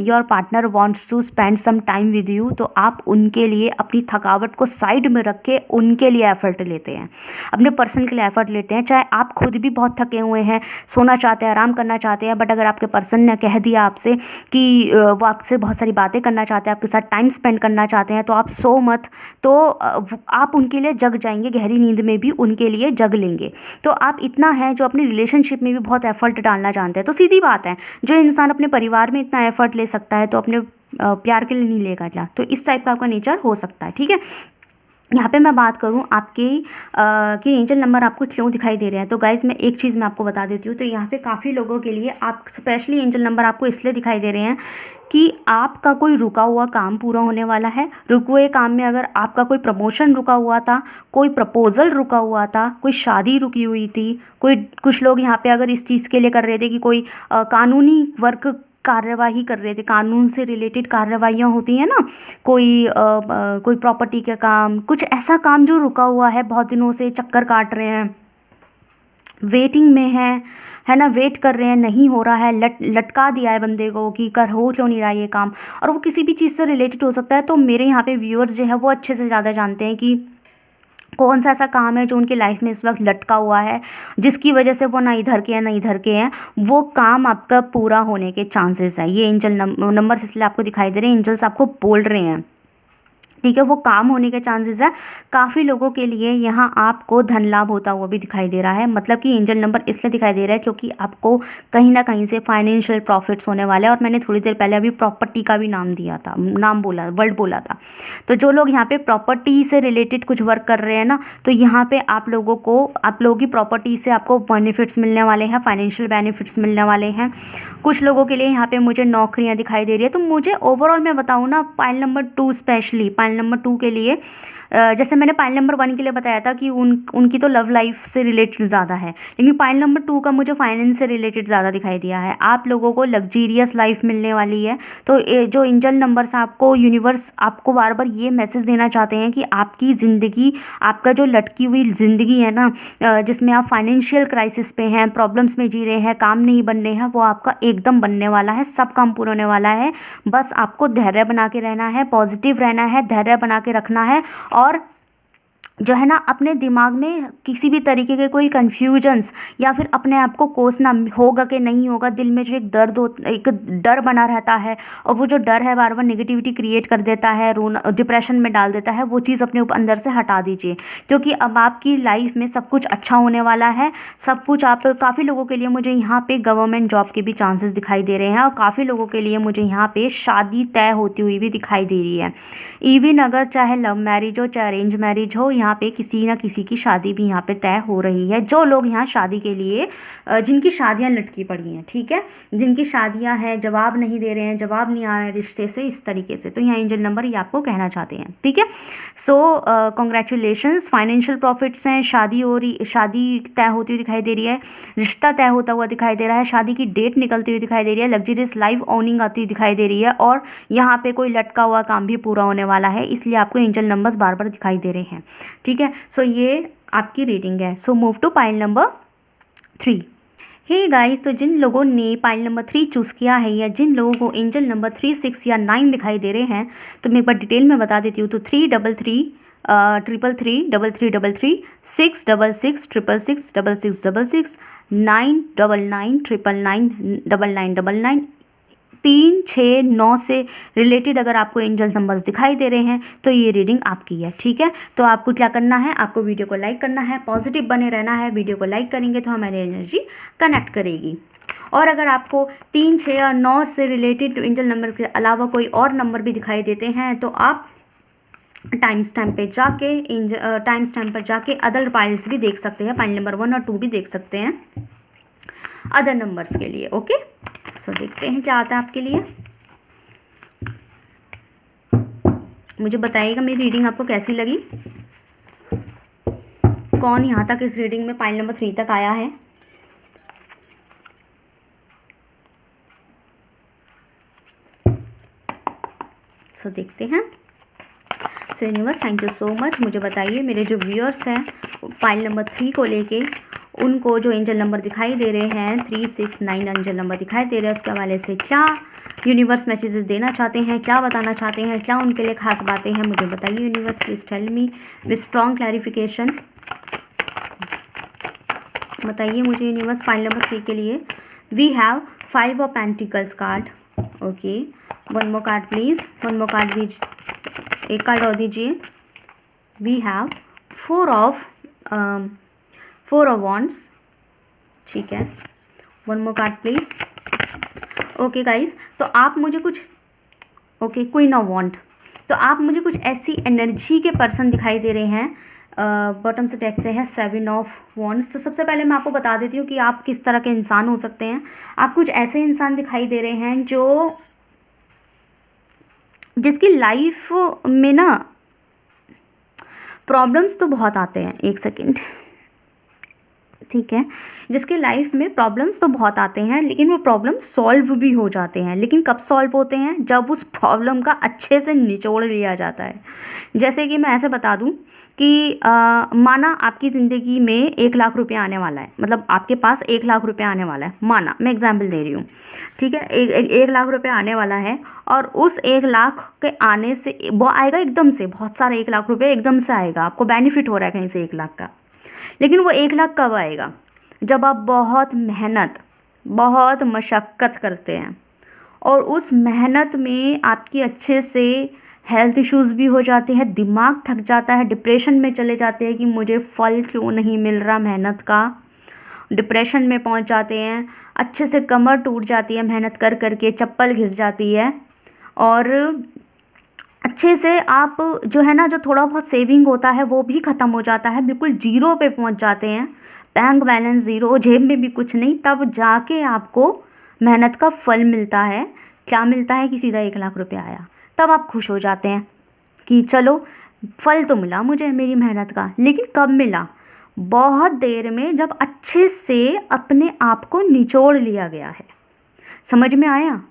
your partner wants to spend some time with you, तो आप उनके लिए अपनी थकावट को साइड में रख के उनके लिए एफर्ट लेते हैं, अपने पर्सन के लिए एफर्ट लेते हैं। चाहे आप खुद भी बहुत थके हुए हैं, सोना चाहते हैं, आराम करना चाहते हैं, बट अगर आपके पर्सन ने कह दिया आपसे कि वो आपसे बहुत सारी बातें करना चाहते हैं, आपके साथ टाइम स्पेंड करना चाहते हैं, तो आप सो मत, तो आप उनके लिए जग जाएंगे, गहरी नींद में भी उनके लिए जग लेंगे। तो आप इतना है जो अपनी रिलेशनशिप में भी बहुत एफर्ट डालना जानते हैं। तो सीधी बात है, जो इंसान अपने परिवार में इतना एफर्ट ले सकता है तो अपने प्यार के लिए नहीं लेगा क्या? तो इस टाइप का आपका नेचर हो सकता है, ठीक है। यहाँ पे मैं बात करूँ आपके कि एंजल नंबर आपको क्यों दिखाई दे रहे हैं, तो गाइज़ मैं एक चीज़ मैं आपको बता देती हूँ। तो यहाँ पे काफ़ी लोगों के लिए आप स्पेशली एंजल नंबर आपको इसलिए दिखाई दे रहे हैं कि आपका कोई रुका हुआ काम पूरा होने वाला है। रुके हुए काम में अगर आपका कोई प्रमोशन रुका हुआ था, कोई प्रपोजल रुका हुआ था, कोई शादी रुकी हुई थी, कुछ लोग यहाँ पे अगर इस चीज़ के लिए कर रहे थे कि कोई कानूनी वर्क कार्यवाही कर रहे थे, कानून से रिलेटेड कार्रवाइयाँ होती हैं ना, कोई प्रॉपर्टी का काम, कुछ ऐसा काम जो रुका हुआ है, बहुत दिनों से चक्कर काट रहे हैं, वेटिंग में है ना, वेट कर रहे हैं, नहीं हो रहा है, लटका दिया है बंदे को कि कर हो क्यों नहीं रहा ये काम, और वो किसी भी चीज़ से रिलेटेड हो सकता है। तो मेरे यहाँ पे व्यूअर्स जो है वो अच्छे से ज़्यादा जानते हैं कि कौन सा ऐसा काम है जो उनकी लाइफ में इस वक्त लटका हुआ है, जिसकी वजह से वो ना इधर के हैं ना इधर के हैं। वो काम आपका पूरा होने के चांसेस है। ये एंजल नंबर्स इसलिए आपको दिखाई दे रहे हैं, एंजल्स आपको बोल रहे हैं, ठीक है, वो काम होने के चांसेस है। काफ़ी लोगों के लिए यहाँ आपको धन लाभ होता हुआ भी दिखाई दे रहा है। मतलब कि एंजल नंबर इसलिए दिखाई दे रहा है क्योंकि आपको कहीं ना कहीं से फाइनेंशियल प्रॉफिट्स होने वाले हैं। और मैंने थोड़ी देर पहले अभी प्रॉपर्टी का भी नाम दिया था, नाम बोला, वर्ड बोला था। तो जो लोग यहाँ पे प्रॉपर्टी से रिलेटेड कुछ वर्क कर रहे हैं ना, तो यहाँ पे आप लोगों की प्रॉपर्टी से आपको बेनिफिट्स मिलने वाले हैं, फाइनेंशियल बेनिफिट्स मिलने वाले हैं। कुछ लोगों के लिए यहाँ पे मुझे नौकरियाँ दिखाई दे रही है। तो मुझे ओवरऑल मैं बताऊँ ना, pile number 2 specially, pile number 2 के लिए जैसे मैंने पाइल नंबर 1 के लिए बताया था कि उनकी तो लव लाइफ से रिलेटेड ज़्यादा है, लेकिन पाइल नंबर 2 का मुझे फाइनेंस से रिलेटेड ज़्यादा दिखाई दिया है। आप लोगों को लग्जीरियस लाइफ मिलने वाली है। तो जो एंजल नंबर्स आपको, यूनिवर्स आपको बार बार ये मैसेज देना चाहते हैं कि आपकी ज़िंदगी, आपका जो लटकी हुई ज़िंदगी है ना, जिसमें आप फाइनेंशियल क्राइसिस पे हैं, प्रॉब्लम्स में जी रहे हैं, काम नहीं बन रहे हैं, वो आपका एकदम बनने वाला है, सब काम पूरा होने वाला है। बस आपको धैर्य बना के रहना है, पॉजिटिव रहना है, धैर्य बना के रखना है। और जो है ना, अपने दिमाग में किसी भी तरीके के कोई कन्फ्यूजन्स या फिर अपने आप को कोसना, होगा कि नहीं होगा, दिल में जो एक डर बना रहता है, और वो जो डर है बार बार नेगेटिविटी क्रिएट कर देता है, रोना, डिप्रेशन में डाल देता है, वो चीज़ अपने ऊपर अंदर से हटा दीजिए। क्योंकि अब आपकी लाइफ में सब कुछ अच्छा होने वाला है, सब कुछ। आप काफ़ी लोगों के लिए मुझे यहाँ पे गवर्नमेंट जॉब के भी चांसेस दिखाई दे रहे हैं, और काफ़ी लोगों के लिए मुझे यहाँ पे शादी तय होती हुई भी दिखाई दे रही है। इवन अगर चाहे लव मैरिज हो चाहे अरेंज मैरिज हो, यहाँ पे किसी ना किसी की शादी भी यहाँ पे तय हो रही है। जो लोग यहाँ शादी के लिए, जिनकी शादियाँ लटकी पड़ी हैं, ठीक है, जिनकी शादियाँ हैं, जवाब नहीं दे रहे हैं, जवाब नहीं आ रहा है रिश्ते से, इस तरीके से, तो यहाँ एंजल नंबर ये आपको कहना चाहते हैं, ठीक है। सो कॉन्ग्रेचुलेशंस, फाइनेंशियल प्रॉफिट्स हैं, शादी तय होती हुई दिखाई दे रही है, रिश्ता तय होता हुआ दिखाई दे रहा है, शादी की डेट निकलती हुई दिखाई दे रही है, लग्जरियस लाइफ ओनिंग आती हुई दिखाई दे रही है, और यहाँ पे कोई लटका हुआ काम भी पूरा होने वाला है। इसलिए आपको एंजल नंबर्स बार बार दिखाई दे रहे हैं, ठीक है। सो ये आपकी रीडिंग है। So move to pile number 3। Hey guys, तो जिन लोगों ने पाइल नंबर 3 चूज़ किया है, या जिन लोगों को एंजल नंबर 3, 6 या 9 दिखाई दे रहे हैं, तो मैं एक बार डिटेल में बता देती हूँ। तो 333 333 3333, 666 666 6666, 999 999 9999, 3 6 9 से रिलेटेड अगर आपको एंजल नंबर्स दिखाई दे रहे हैं तो ये रीडिंग आपकी है, ठीक है। तो आपको क्या करना है, आपको वीडियो को लाइक करना है, पॉजिटिव बने रहना है। वीडियो को लाइक करेंगे तो हमारी एनर्जी कनेक्ट करेगी। और अगर आपको 3 6 और 9 से रिलेटेड एंजल नंबर के अलावा कोई और नंबर भी दिखाई देते हैं, तो आप टाइम स्टैम्प पर जाके अदर पाइल्स भी देख सकते हैं, पाइल नंबर 1 और 2 भी देख सकते हैं अदर नंबर्स के लिए, ओके। सो देखते हैं क्या आता है आपके लिए। मुझे बताइएगा मेरी रीडिंग आपको कैसी लगी, कौन यहाँ तक इस रीडिंग में पाइल नंबर 3 तक आया है। सो देखते हैं। सो universe thank you so much. मुझे बताइए मेरे जो व्यूअर्स हैं फाइल नंबर 3 को लेके, उनको जो एंजल नंबर दिखाई दे रहे हैं 369 एंजल नंबर दिखाई दे रहे हैं, उसके हवाले से क्या यूनिवर्स मैसेजेस देना चाहते हैं, क्या बताना चाहते हैं, क्या उनके लिए खास बातें हैं, मुझे बताइए universe. Please tell me with strong clarification. बताइए मुझे यूनिवर्स फाइल नंबर 3 के लिए। We have 5 of pentacles card. Okay, one more card please, one more card दीजिए, एक कार्ड और दीजिए। We have 4 of wands. ठीक है, one more card please. Okay guys, तो आप मुझे कुछ क्वीन ऑफ वॉन्ड, तो आप मुझे कुछ ऐसी एनर्जी के पर्सन दिखाई दे रहे हैं। बॉटम से टेक्स्ट से है 7 ऑफ वॉन्ड्स। तो सबसे पहले मैं आपको बता देती हूँ कि आप किस तरह के इंसान हो सकते हैं। आप कुछ ऐसे इंसान दिखाई दे रहे हैं जिसकी लाइफ में ना प्रॉब्लम्स तो बहुत आते हैं। एक सेकेंड, ठीक है, जिसकी लाइफ में प्रॉब्लम्स तो बहुत आते हैं, लेकिन वो प्रॉब्लम सॉल्व भी हो जाते हैं। लेकिन कब सॉल्व होते हैं? जब उस प्रॉब्लम का अच्छे से निचोड़ लिया जाता है। जैसे कि मैं ऐसे बता दूं कि माना आपकी ज़िंदगी में 1 लाख रुपये आने वाला है, मतलब आपके पास 1 लाख रुपये आने वाला है, माना, मैं एग्जाम्पल दे रही हूँ, ठीक है। 1 लाख रुपये आने वाला है और उस 1 लाख के आने से वो आएगा एकदम से, बहुत सारा 1 लाख रुपये एकदम से आएगा, आपको बेनिफिट हो रहा है कहीं से 1 लाख का। लेकिन वो 1 लाख कब आएगा? जब आप बहुत मेहनत, बहुत मशक्क़त करते हैं और उस मेहनत में आपकी अच्छे से हेल्थ इश्यूज़ भी हो जाते हैं, दिमाग थक जाता है, डिप्रेशन में चले जाते हैं कि मुझे फल क्यों नहीं मिल रहा मेहनत का, डिप्रेशन में पहुंच जाते हैं, अच्छे से कमर टूट जाती है मेहनत कर करके, चप्पल घिस जाती है, और अच्छे से आप जो है ना, जो थोड़ा बहुत सेविंग होता है वो भी ख़त्म हो जाता है, बिल्कुल जीरो पे पहुंच जाते हैं, बैंक बैलेंस ज़ीरो, जेब में भी कुछ नहीं। तब जाके आपको मेहनत का फल मिलता है। क्या मिलता है? कि सीधा 1 लाख रुपये आया। तब आप खुश हो जाते हैं कि चलो फल तो मिला मुझे मेरी मेहनत का। लेकिन कब मिला? बहुत देर में, जब अच्छे से अपने आप को निचोड़ लिया गया है। समझ में आया?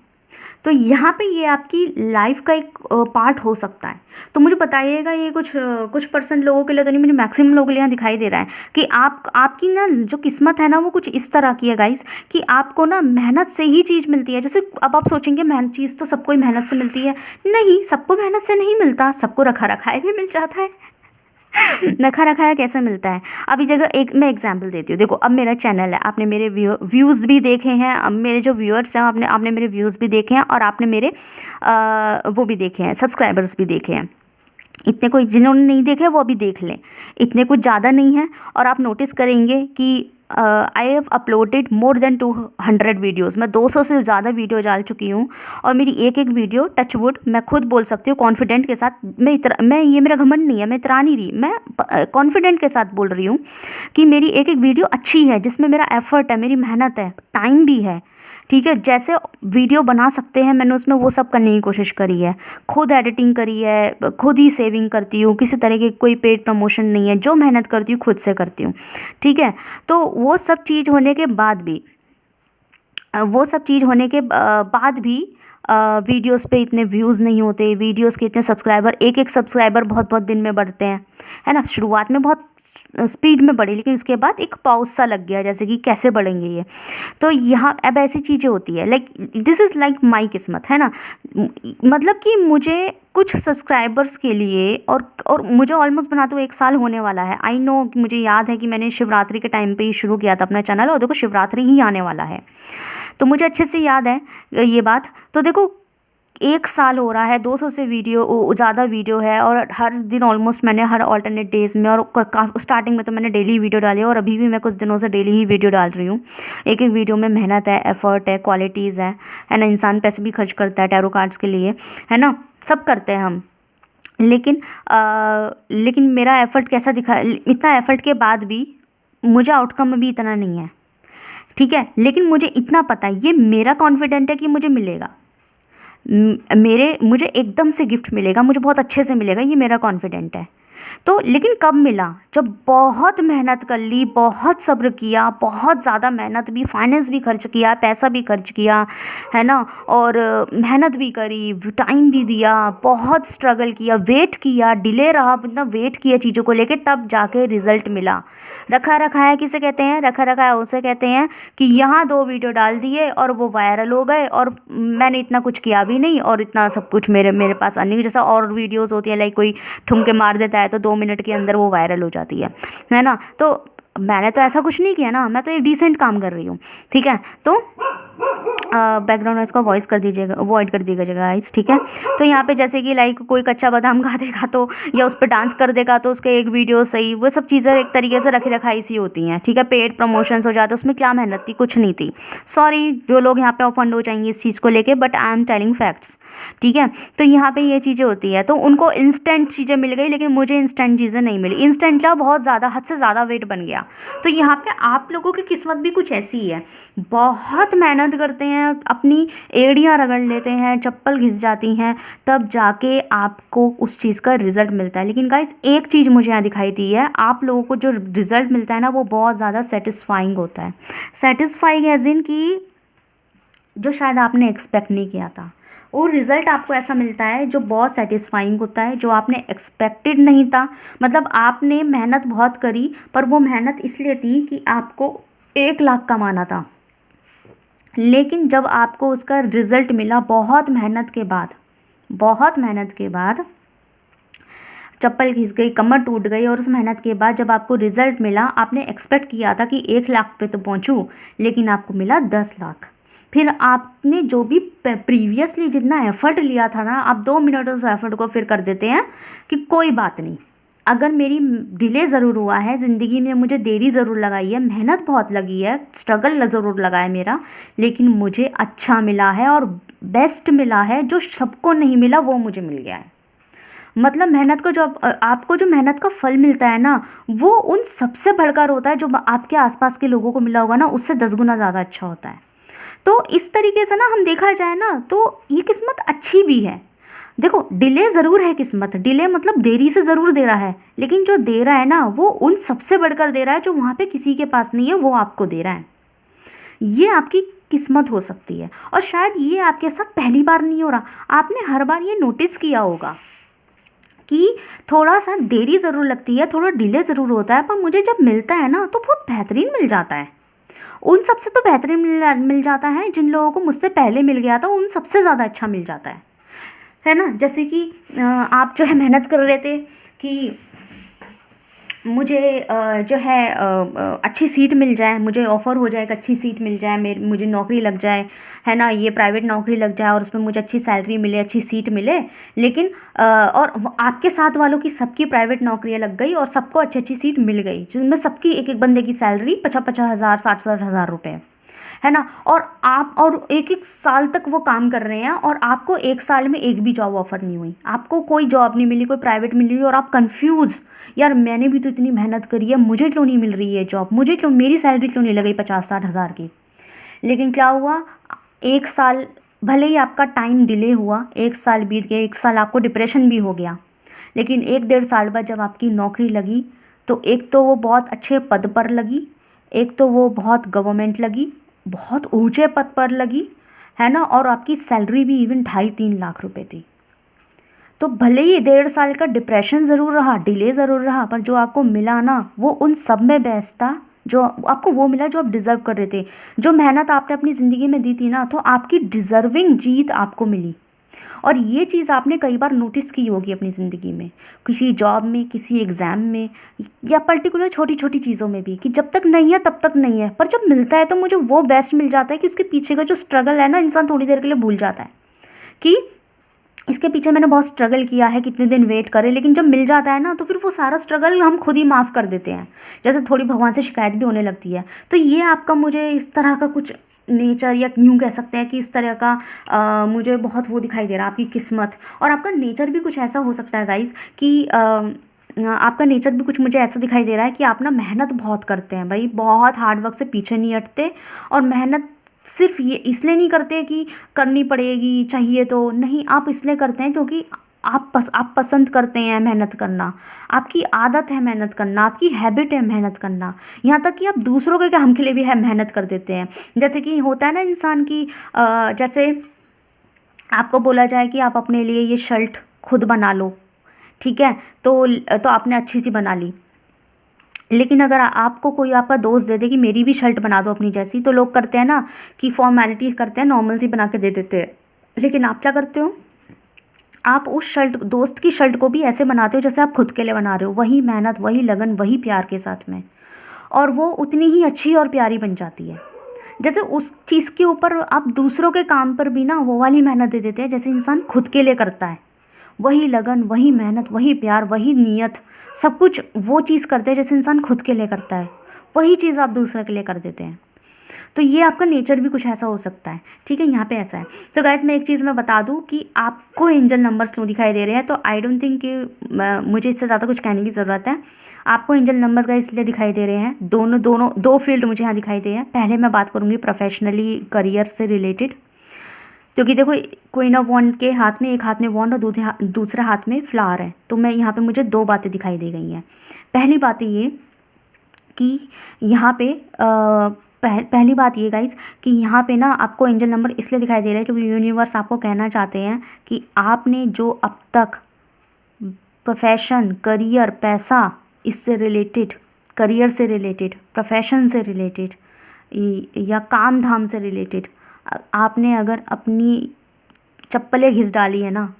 तो यहाँ पे ये आपकी लाइफ का एक पार्ट हो सकता है। तो मुझे बताइएगा, ये कुछ परसेंट लोगों के लिए तो नहीं, मुझे मैक्सिमम लोगों के लिए यहाँ दिखाई दे रहा है कि आपकी ना जो किस्मत है ना, वो कुछ इस तरह की है गाइस, कि आपको ना मेहनत से ही चीज़ मिलती है। जैसे अब आप सोचेंगे मेहनत चीज़ तो सबको ही मेहनत से मिलती है। नहीं, सबको मेहनत से नहीं मिलता, सबको रखा रखाए भी मिल जाता है। रखा रखाया कैसे मिलता है? अभी जगह मैं एग्जांपल देती हूँ। देखो, अब मेरा चैनल है, आपने मेरे व्यूज़ भी देखे हैं, अब मेरे जो व्यूअर्स हैं आपने मेरे व्यूज़ भी देखे हैं, और आपने मेरे वो भी देखे हैं, सब्सक्राइबर्स भी देखे हैं। इतने कोई जिन्होंने नहीं देखे वो अभी देख लें, इतने कुछ ज़्यादा नहीं है। और आप नोटिस करेंगे कि I have uploaded more than 200 videos. मैं 200 से ज़्यादा वीडियो डाल चुकी हूँ, और मेरी एक वीडियो, टच वुड, मैं खुद बोल सकती हूँ कॉन्फिडेंट के साथ, मैं ये मेरा घमंड नहीं है, मैं इतरा नहीं रही, मैं कॉन्फिडेंट के साथ बोल रही हूँ कि मेरी एक वीडियो अच्छी है, जिसमें मेरा एफर्ट है, मेरी मेहनत है, टाइम भी है। ठीक है, जैसे वीडियो बना सकते हैं, मैंने उसमें वो सब करने की कोशिश करी है, खुद एडिटिंग करी है, खुद ही सेविंग करती हूँ, किसी तरह की कोई पेड प्रमोशन नहीं है, जो मेहनत करती हूँ खुद से करती हूँ। ठीक है, तो वो सब चीज़ होने के बाद भी वीडियोस पे इतने व्यूज़ नहीं होते, वीडियोस के इतने सब्सक्राइबर, एक सब्सक्राइबर बहुत दिन में बढ़ते हैं, है ना। शुरुआत में बहुत स्पीड में बढ़ी, लेकिन उसके बाद एक पॉज सा लग गया, जैसे कि कैसे बढ़ेंगे ये। तो यहाँ अब ऐसी चीज़ें होती है, like this is like my किस्मत, है ना। मतलब कि मुझे कुछ सब्सक्राइबर्स के लिए, और मुझे ऑलमोस्ट बनाते हुए 1 साल होने वाला है। आई नो कि मुझे याद है कि मैंने शिवरात्रि के टाइम पे ही शुरू किया था अपना चैनल, और देखो शिवरात्रि ही आने वाला है, तो मुझे अच्छे से याद है ये बात। तो देखो 1 साल हो रहा है, 200 से ज़्यादा वीडियो है, और हर दिन ऑलमोस्ट मैंने हर ऑल्टरनेट डेज़ में, और स्टार्टिंग में तो मैंने डेली वीडियो डाली, और अभी भी मैं कुछ दिनों से डेली ही वीडियो डाल रही हूँ। एक वीडियो में मेहनत है, एफर्ट है, क्वालिटीज़ है ना। इंसान पैसे भी खर्च करता है टैरो कार्ड्स के लिए, है ना, सब करते हैं हम। लेकिन मेरा एफर्ट कैसा दिखा, इतना एफर्ट के बाद भी मुझे आउटकम भी इतना नहीं है। ठीक है, लेकिन मुझे इतना पता है, ये मेरा कॉन्फिडेंट है कि मुझे मिलेगा, मुझे एकदम से गिफ्ट मिलेगा, मुझे बहुत अच्छे से मिलेगा, ये मेरा कॉन्फिडेंट है। तो लेकिन कब मिला, जब बहुत मेहनत कर ली, बहुत सब्र किया, बहुत ज़्यादा मेहनत भी, फाइनेंस भी खर्च किया, पैसा भी खर्च किया, है ना, और मेहनत भी करी, टाइम भी दिया, बहुत स्ट्रगल किया, वेट किया, डिले रहा, मतलब वेट किया चीज़ों को लेके, तब जाके रिजल्ट मिला। रखा रखा है किसे कहते हैं, रखा रखा है उसे कहते हैं कि यहाँ 2 वीडियो डाल दिए और वो वायरल हो गए, और मैंने इतना कुछ किया भी नहीं, और इतना सब कुछ मेरे मेरे पास अर्निंग, जैसा और वीडियोस होती है लाइक कोई ठुमके मार देता है तो 2 मिनट के अंदर वो वायरल हो जाती है ना। तो मैंने तो ऐसा कुछ नहीं किया ना, मैं तो एक डिसेंट काम कर रही हूँ, ठीक है। तो बैकग्राउंड नॉइज़ का वॉइस कर दीजिएगा, अवॉइड कर दीजिएगा गाइस, ठीक है। तो यहाँ पे जैसे कि लाइक कोई कच्चा बादाम खा देगा तो, या उस पर डांस कर देगा तो उसके एक वीडियो सही, वो सब चीज़ें एक तरीके से रखी रखाई सी होती हैं, ठीक है। पेड प्रमोशंस हो जाते, उसमें क्या मेहनत थी, कुछ नहीं थी। सॉरी जो लोग यहाँ पे ऑफेंड हो जाएंगे इस चीज़ को लेके, but I am telling facts, ठीक है। तो यहाँ पे ये चीज़ें होती है, तो उनको इंस्टेंट चीज़ें मिल गई, लेकिन मुझे इंस्टेंट चीज़ें नहीं मिली। इंस्टेंट क्या, बहुत ज़्यादा, हद से ज़्यादा वेट बन गया। तो यहाँ पे आप लोगों की किस्मत भी कुछ ऐसी ही है, बहुत मेहनत करते हैं, अपनी एड़ियाँ रगड़ लेते हैं, चप्पल घिस जाती हैं, तब जाके आपको उस चीज़ का रिजल्ट मिलता है। लेकिन गाइस एक चीज़ मुझे यहाँ दिखाई दी है, आप लोगों को जो रिजल्ट मिलता है ना, वो बहुत ज़्यादा सेटिस्फाइंग होता है। सेटिस्फाइंग एज इन कि जो शायद आपने एक्सपेक्ट नहीं किया था, और रिज़ल्ट आपको ऐसा मिलता है जो बहुत सेटिस्फाइंग होता है, जो आपने एक्सपेक्टेड नहीं था। मतलब आपने मेहनत बहुत करी, पर वो मेहनत इसलिए थी कि आपको 1 लाख कमाना था, लेकिन जब आपको उसका रिज़ल्ट मिला बहुत मेहनत के बाद, बहुत मेहनत के बाद, चप्पल घिस गई, कमर टूट गई, और उस मेहनत के बाद जब आपको रिज़ल्ट मिला, आपने एक्सपेक्ट किया था कि 1 लाख पे तो पहुंचूं, लेकिन आपको मिला 10 लाख। फिर आपने जो भी प्रीवियसली जितना एफर्ट लिया था ना, आप 2 मिनट उस एफर्ट को फिर कर देते हैं कि कोई बात नहीं, अगर मेरी डिले ज़रूर हुआ है ज़िंदगी में, मुझे देरी ज़रूर लगाई है, मेहनत बहुत लगी है, स्ट्रगल ज़रूर लगा है मेरा, लेकिन मुझे अच्छा मिला है और बेस्ट मिला है, जो सबको नहीं मिला वो मुझे मिल गया है। मतलब मेहनत को जो आपको जो मेहनत का फल मिलता है ना, वो उन सबसे बढ़कर होता है, जो आपके आसपास के लोगों को मिला होगा ना, उससे 10 गुना ज़्यादा अच्छा होता है। तो इस तरीके से ना हम देखा जाए ना, तो ये किस्मत अच्छी भी है। देखो डिले ज़रूर है किस्मत, डिले मतलब देरी से ज़रूर दे रहा है, लेकिन जो दे रहा है ना, वो उन सबसे बढ़कर दे रहा है जो वहाँ पे किसी के पास नहीं है, वो आपको दे रहा है। ये आपकी किस्मत हो सकती है, और शायद ये आपके साथ पहली बार नहीं हो रहा, आपने हर बार ये नोटिस किया होगा कि थोड़ा सा देरी ज़रूर लगती है, थोड़ा डिले ज़रूर होता है, पर मुझे जब मिलता है ना, तो बहुत बेहतरीन मिल जाता है। उन सबसे तो बेहतरीन मिल जाता है, जिन लोगों को मुझसे पहले मिल गया था उन सबसे ज़्यादा अच्छा मिल जाता है ना। जैसे कि आप जो है मेहनत कर रहे थे कि मुझे जो है अच्छी सीट मिल जाए, मुझे ऑफ़र हो जाए, एक अच्छी सीट मिल जाए, मुझे नौकरी लग जाए, है ना, ये प्राइवेट नौकरी लग जाए और उसमें मुझे अच्छी सैलरी मिले, अच्छी सीट मिले। लेकिन और आपके साथ वालों की सबकी प्राइवेट नौकरियाँ लग गई और सबको अच्छी अच्छी सीट मिल गई, जिनमें सबकी एक एक बंदे की सैलरी 50-50 हज़ार, 60-60 हज़ार रुपये, है ना। और आप और 1-1 साल तक वो काम कर रहे हैं, और आपको 1 साल में एक भी जॉब ऑफ़र नहीं हुई, आपको कोई जॉब नहीं मिली, कोई प्राइवेट मिली, और आप कंफ्यूज, यार मैंने भी तो इतनी मेहनत करी है, मुझे क्यों नहीं मिल रही है जॉब, मुझे क्यों, मेरी सैलरी क्यों नहीं लगी 50-60 हज़ार की। लेकिन क्या हुआ, 1 साल भले ही आपका टाइम डिले हुआ, 1 साल बीत गया, 1 साल आपको डिप्रेशन भी हो गया, लेकिन 1-1.5 साल बाद जब आपकी नौकरी लगी, तो एक तो वो बहुत अच्छे पद पर लगी, एक तो वो बहुत गवर्नमेंट लगी, बहुत ऊंचे पद पर लगी, है ना, और आपकी सैलरी भी इवन 2.5-3 लाख रुपए थी। तो भले ही 1.5 साल का डिप्रेशन ज़रूर रहा, डिले ज़रूर रहा, पर जो आपको मिला ना, वो उन सब में बेस्ट था, जो आपको वो मिला जो आप डिज़र्व कर रहे थे। जो मेहनत आपने अपनी ज़िंदगी में दी थी ना, तो आपकी डिज़र्विंग जीत आपको मिली। और ये चीज़ आपने कई बार नोटिस की होगी अपनी ज़िंदगी में, किसी जॉब में, किसी एग्ज़ाम में, या पर्टिकुलर छोटी छोटी चीज़ों में भी, कि जब तक नहीं है तब तक नहीं है, पर जब मिलता है तो मुझे वो बेस्ट मिल जाता है कि उसके पीछे का जो स्ट्रगल है ना, इंसान थोड़ी देर के लिए भूल जाता है कि इसके पीछे मैंने बहुत स्ट्रगल किया है, कितने दिन वेट करे, लेकिन जब मिल जाता है ना, तो फिर वो सारा स्ट्रगल हम खुद ही माफ़ कर देते हैं, जैसे थोड़ी भगवान से शिकायत भी होने लगती है। तो ये आपका मुझे इस तरह का कुछ नेचर, या यूँ कह सकते हैं कि इस तरह का मुझे बहुत वो दिखाई दे रहा है, आपकी किस्मत। और आपका नेचर भी कुछ ऐसा हो सकता है गाइज़ कि आपका नेचर भी कुछ मुझे ऐसा दिखाई दे रहा है कि आप ना मेहनत बहुत करते हैं भाई, बहुत हार्ड वर्क से पीछे नहीं हटते, और मेहनत सिर्फ ये इसलिए नहीं करते कि करनी पड़ेगी, चाहिए तो नहीं, आप इसलिए करते हैं क्योंकि आप पसंद करते हैं मेहनत करना, आपकी आदत है मेहनत करना, आपकी हैबिट है मेहनत करना, यहाँ तक कि आप दूसरों के काम के लिए भी है मेहनत कर देते हैं। जैसे कि होता है ना इंसान की, जैसे आपको बोला जाए कि आप अपने लिए ये शर्ट खुद बना लो, ठीक है, तो आपने अच्छी सी बना ली, लेकिन अगर आपको कोई आपका दोस्त दे दे कि मेरी भी शर्ट बना दो अपनी जैसी, तो लोग करते हैं ना कि फॉर्मेलिटीज़ करते हैं, नॉर्मल सी बना के दे देते हैं। लेकिन आप क्या करते हो, आप उस शर्ट, दोस्त की शर्ट को भी ऐसे बनाते हो जैसे आप खुद के लिए बना रहे हो, वही मेहनत, वही लगन, वही प्यार के साथ में, और वो उतनी ही अच्छी और प्यारी बन जाती है। जैसे उस चीज़ के ऊपर आप दूसरों के काम पर भी ना वो वाली मेहनत दे देते हैं जैसे इंसान खुद के लिए करता है, वही लगन, वही मेहनत, वही प्यार, वही नीयत, सब कुछ वो चीज़ करते हैं जैसे इंसान खुद के लिए करता है, वही चीज़ आप दूसरे के लिए कर देते हैं। तो ये आपका नेचर भी कुछ ऐसा हो सकता है, ठीक है, यहाँ पे ऐसा है। तो गाइस मैं एक चीज़ मैं बता दूँ कि आपको एंजल नंबर्स क्यों दिखाई दे रहे हैं, तो आई डोंट थिंक कि मुझे इससे ज़्यादा कुछ कहने की ज़रूरत है। आपको एंजल नंबर्स गाइस इसलिए दिखाई दे रहे हैं, दो फील्ड मुझे यहाँ दिखाई दे रहे हैं। पहले मैं बात करूँगी प्रोफेशनली, करियर से रिलेटेड, क्योंकि देखो क्वीन ऑफ वॉन्ड के हाथ में, एक हाथ में वॉन्ड और दूसरे हाथ में फ्लावर है, तो मैं यहाँ पे मुझे दो बातें दिखाई दे गई हैं। पहली बात ये कि यहाँ पे पहली बात ये गाइस कि यहाँ पे ना आपको एंजल नंबर इसलिए दिखाई दे रहा है क्योंकि यूनिवर्स आपको कहना चाहते हैं कि आपने जो अब तक प्रोफेशन, करियर, पैसा, इससे रिलेटेड, करियर से रिलेटेड, प्रोफेशन से रिलेटेड या काम धाम से रिलेटेड आपने अगर अपनी चप्पलें घिस डाली है ना,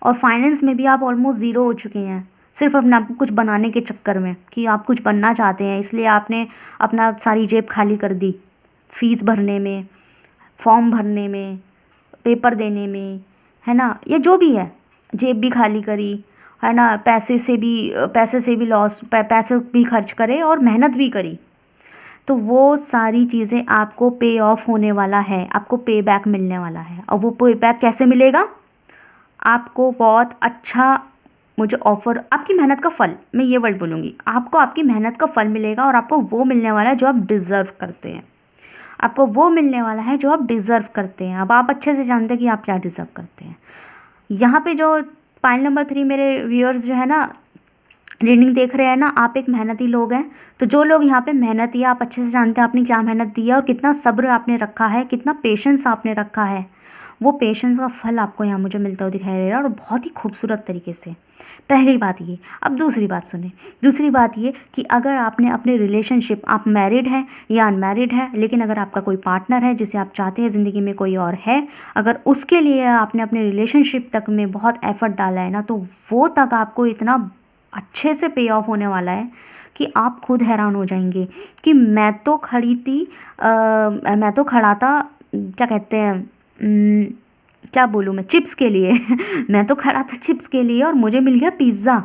और फाइनेंस में भी आप ऑलमोस्ट ज़ीरो हो चुके हैं, सिर्फ अपने आप को कुछ बनाने के चक्कर में कि आप कुछ बनना चाहते हैं, इसलिए आपने अपना सारी जेब खाली कर दी, फीस भरने में, फॉर्म भरने में, पेपर देने में, है ना, या जो भी है, जेब भी खाली करी, है ना, पैसे से भी लॉस, पैसे भी खर्च करे और मेहनत भी करी, तो वो सारी चीज़ें आपको पे ऑफ होने वाला है, आपको पे बैक मिलने वाला है। और वो पे बैक कैसे मिलेगा, आपको बहुत अच्छा, मुझे ऑफर, आपकी मेहनत का फल, मैं ये वर्ड बोलूँगी, आपको आपकी मेहनत का फल मिलेगा, और आपको वो मिलने वाला है जो आप डिज़र्व करते हैं, आपको वो मिलने वाला है जो आप डिज़र्व करते हैं। अब आप अच्छे से जानते हैं कि आप क्या डिज़र्व करते हैं। यहाँ पे जो पाइल नंबर 3 मेरे व्यूअर्स जो है ना, रीडिंग देख रहे हैं ना, आप एक मेहनती लोग हैं। तो जो लोग यहाँ पे मेहनती है, आप अच्छे से जानते हैं आपने क्या मेहनत दी है और कितना सब्र आपने रखा है, कितना पेशेंस आपने रखा है, वो पेशेंस का फल आपको यहाँ मुझे मिलता हुआ दिखाई दे रहा है, और बहुत ही खूबसूरत तरीके से। पहली बात ये। अब दूसरी बात सुने। दूसरी बात ये कि अगर आपने अपने रिलेशनशिप, आप मैरिड हैं या अनमैरिड है, लेकिन अगर आपका कोई पार्टनर है जिसे आप चाहते हैं ज़िंदगी में कोई और है, अगर उसके लिए आपने अपने रिलेशनशिप तक में बहुत एफर्ट डाला है ना, तो वो तक आपको इतना अच्छे से पे ऑफ होने वाला है कि आप खुद हैरान हो जाएंगे कि मैं तो खड़ा था, क्या कहते हैं, क्या बोलूँ मैं, चिप्स के लिए मैं तो खड़ा था चिप्स के लिए और मुझे मिल गया पिज़्ज़ा।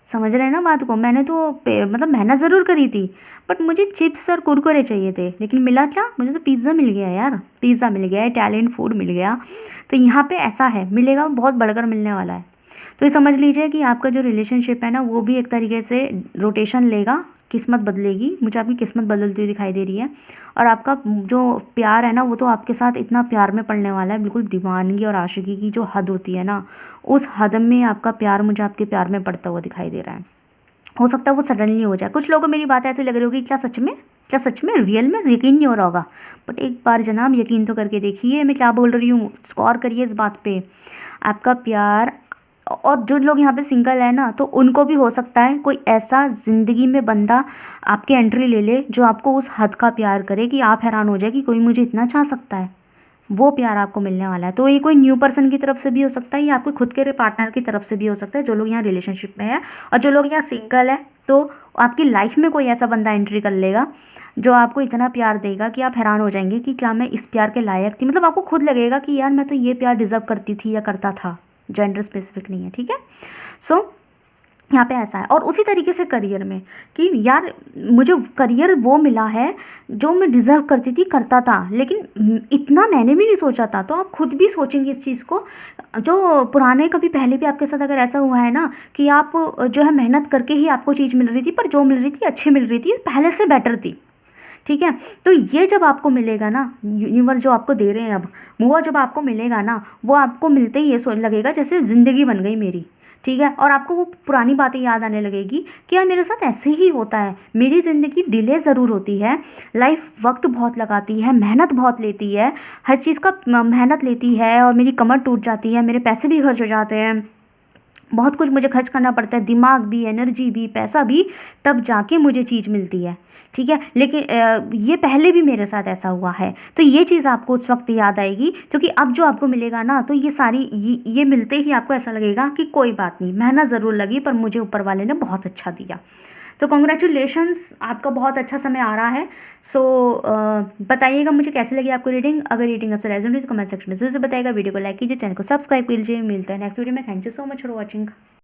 समझ रहे हैं ना बात को, मैंने तो मतलब मेहनत ज़रूर करी थी, बट मुझे चिप्स और कुरकुरे चाहिए थे, लेकिन मिला क्या, मुझे तो पिज़्ज़ा मिल गया यार, पिज़्ज़ा मिल गया, इटालियन फूड मिल गया। तो यहाँ पे ऐसा है, मिलेगा बहुत बढ़कर मिलने वाला है। तो ये समझ लीजिए कि आपका जो रिलेशनशिप है ना, वो भी एक तरीके से रोटेशन लेगा, किस्मत बदलेगी, मुझे आपकी किस्मत बदलती हुई दिखाई दे रही है। और आपका जो प्यार है ना, वो तो आपके साथ इतना प्यार में पड़ने वाला है, बिल्कुल दीवानगी और आशिकी की जो हद होती है ना, उस हद में आपका प्यार मुझे आपके प्यार में पड़ता हुआ दिखाई दे रहा है। हो सकता है वो सडनली हो जाए। कुछ लोगों को मेरी बात ऐसे लग रही होगी, क्या सच में रियल में यकीन नहीं हो रहा होगा, बट एक बार जनाब यकीन तो करके देखिए मैं क्या बोल रही हूँ, स्कोर करिए इस बात पे। आपका प्यार, और जो लोग यहाँ पे सिंगल है ना, तो उनको भी हो सकता है कोई ऐसा ज़िंदगी में बंदा आपकी एंट्री ले ले जो आपको उस हद का प्यार करे कि आप हैरान हो जाए कि कोई मुझे इतना चाह सकता है। वो प्यार आपको मिलने वाला है। तो ये कोई न्यू पर्सन की तरफ से भी हो सकता है, या आपके खुद के पार्टनर की तरफ से भी हो सकता है, जो लोग यहाँ रिलेशनशिप में है। और जो लोग यहाँ सिंगल है, तो आपकी लाइफ में कोई ऐसा बंदा एंट्री कर लेगा जो आपको इतना प्यार देगा कि आप हैरान हो जाएंगे कि क्या मैं इस प्यार के लायक थी। मतलब आपको खुद लगेगा कि यार मैं तो ये प्यार डिज़र्व करती थी या करता था। जेंडर स्पेसिफिक नहीं है, ठीक है। सो यहाँ पे ऐसा है। और उसी तरीके से करियर में कि यार मुझे करियर वो मिला है जो मैं डिज़र्व करती थी, करता था, लेकिन इतना मैंने भी नहीं सोचा था। तो आप खुद भी सोचेंगे इस चीज़ को, जो पुराने कभी पहले भी आपके साथ अगर ऐसा हुआ है ना कि आप जो है मेहनत करके ही आपको चीज़ मिल रही थी, पर जो मिल रही थी अच्छी मिल रही थी, पहले से बेटर थी, ठीक है। तो ये जब आपको मिलेगा ना, यूनिवर्स जो आपको दे रहे हैं अब, वो जब आपको मिलेगा ना, वो आपको मिलते ही ये सोच लगेगा जैसे ज़िंदगी बन गई मेरी, ठीक है। और आपको वो पुरानी बातें याद आने लगेगी कि यार मेरे साथ ऐसे ही होता है, मेरी ज़िंदगी डिले ज़रूर होती है, लाइफ वक्त बहुत लगाती है, मेहनत बहुत लेती है, हर चीज़ का मेहनत लेती है, और मेरी कमर टूट जाती है, मेरे पैसे भी खर्च हो जाते हैं, बहुत कुछ मुझे खर्च करना पड़ता है, दिमाग भी, एनर्जी भी, पैसा भी, तब जाके मुझे चीज़ मिलती है, ठीक है। लेकिन ये पहले भी मेरे साथ ऐसा हुआ है। तो ये चीज़ आपको उस वक्त याद आएगी, क्योंकि अब जो आपको मिलेगा ना, तो ये सारी ये मिलते ही आपको ऐसा लगेगा कि कोई बात नहीं, मेहनत ज़रूर लगी पर मुझे ऊपर वाले ने बहुत अच्छा दिया। तो कॉन्ग्रेचुलेशंस, आपका बहुत अच्छा समय आ रहा है। सो बताइएगा मुझे कैसी लगी आपको रीडिंग। अगर रीडिंग आपसे रेजोनेट हुई तो कमेंट सेक्शन में ज़रूर से बताइएगा। वीडियो को लाइक कीजिए, चैनल को सब्सक्राइब कीजिए। मिलता है नेक्स्ट वीडियो में। Thank you so much for watching.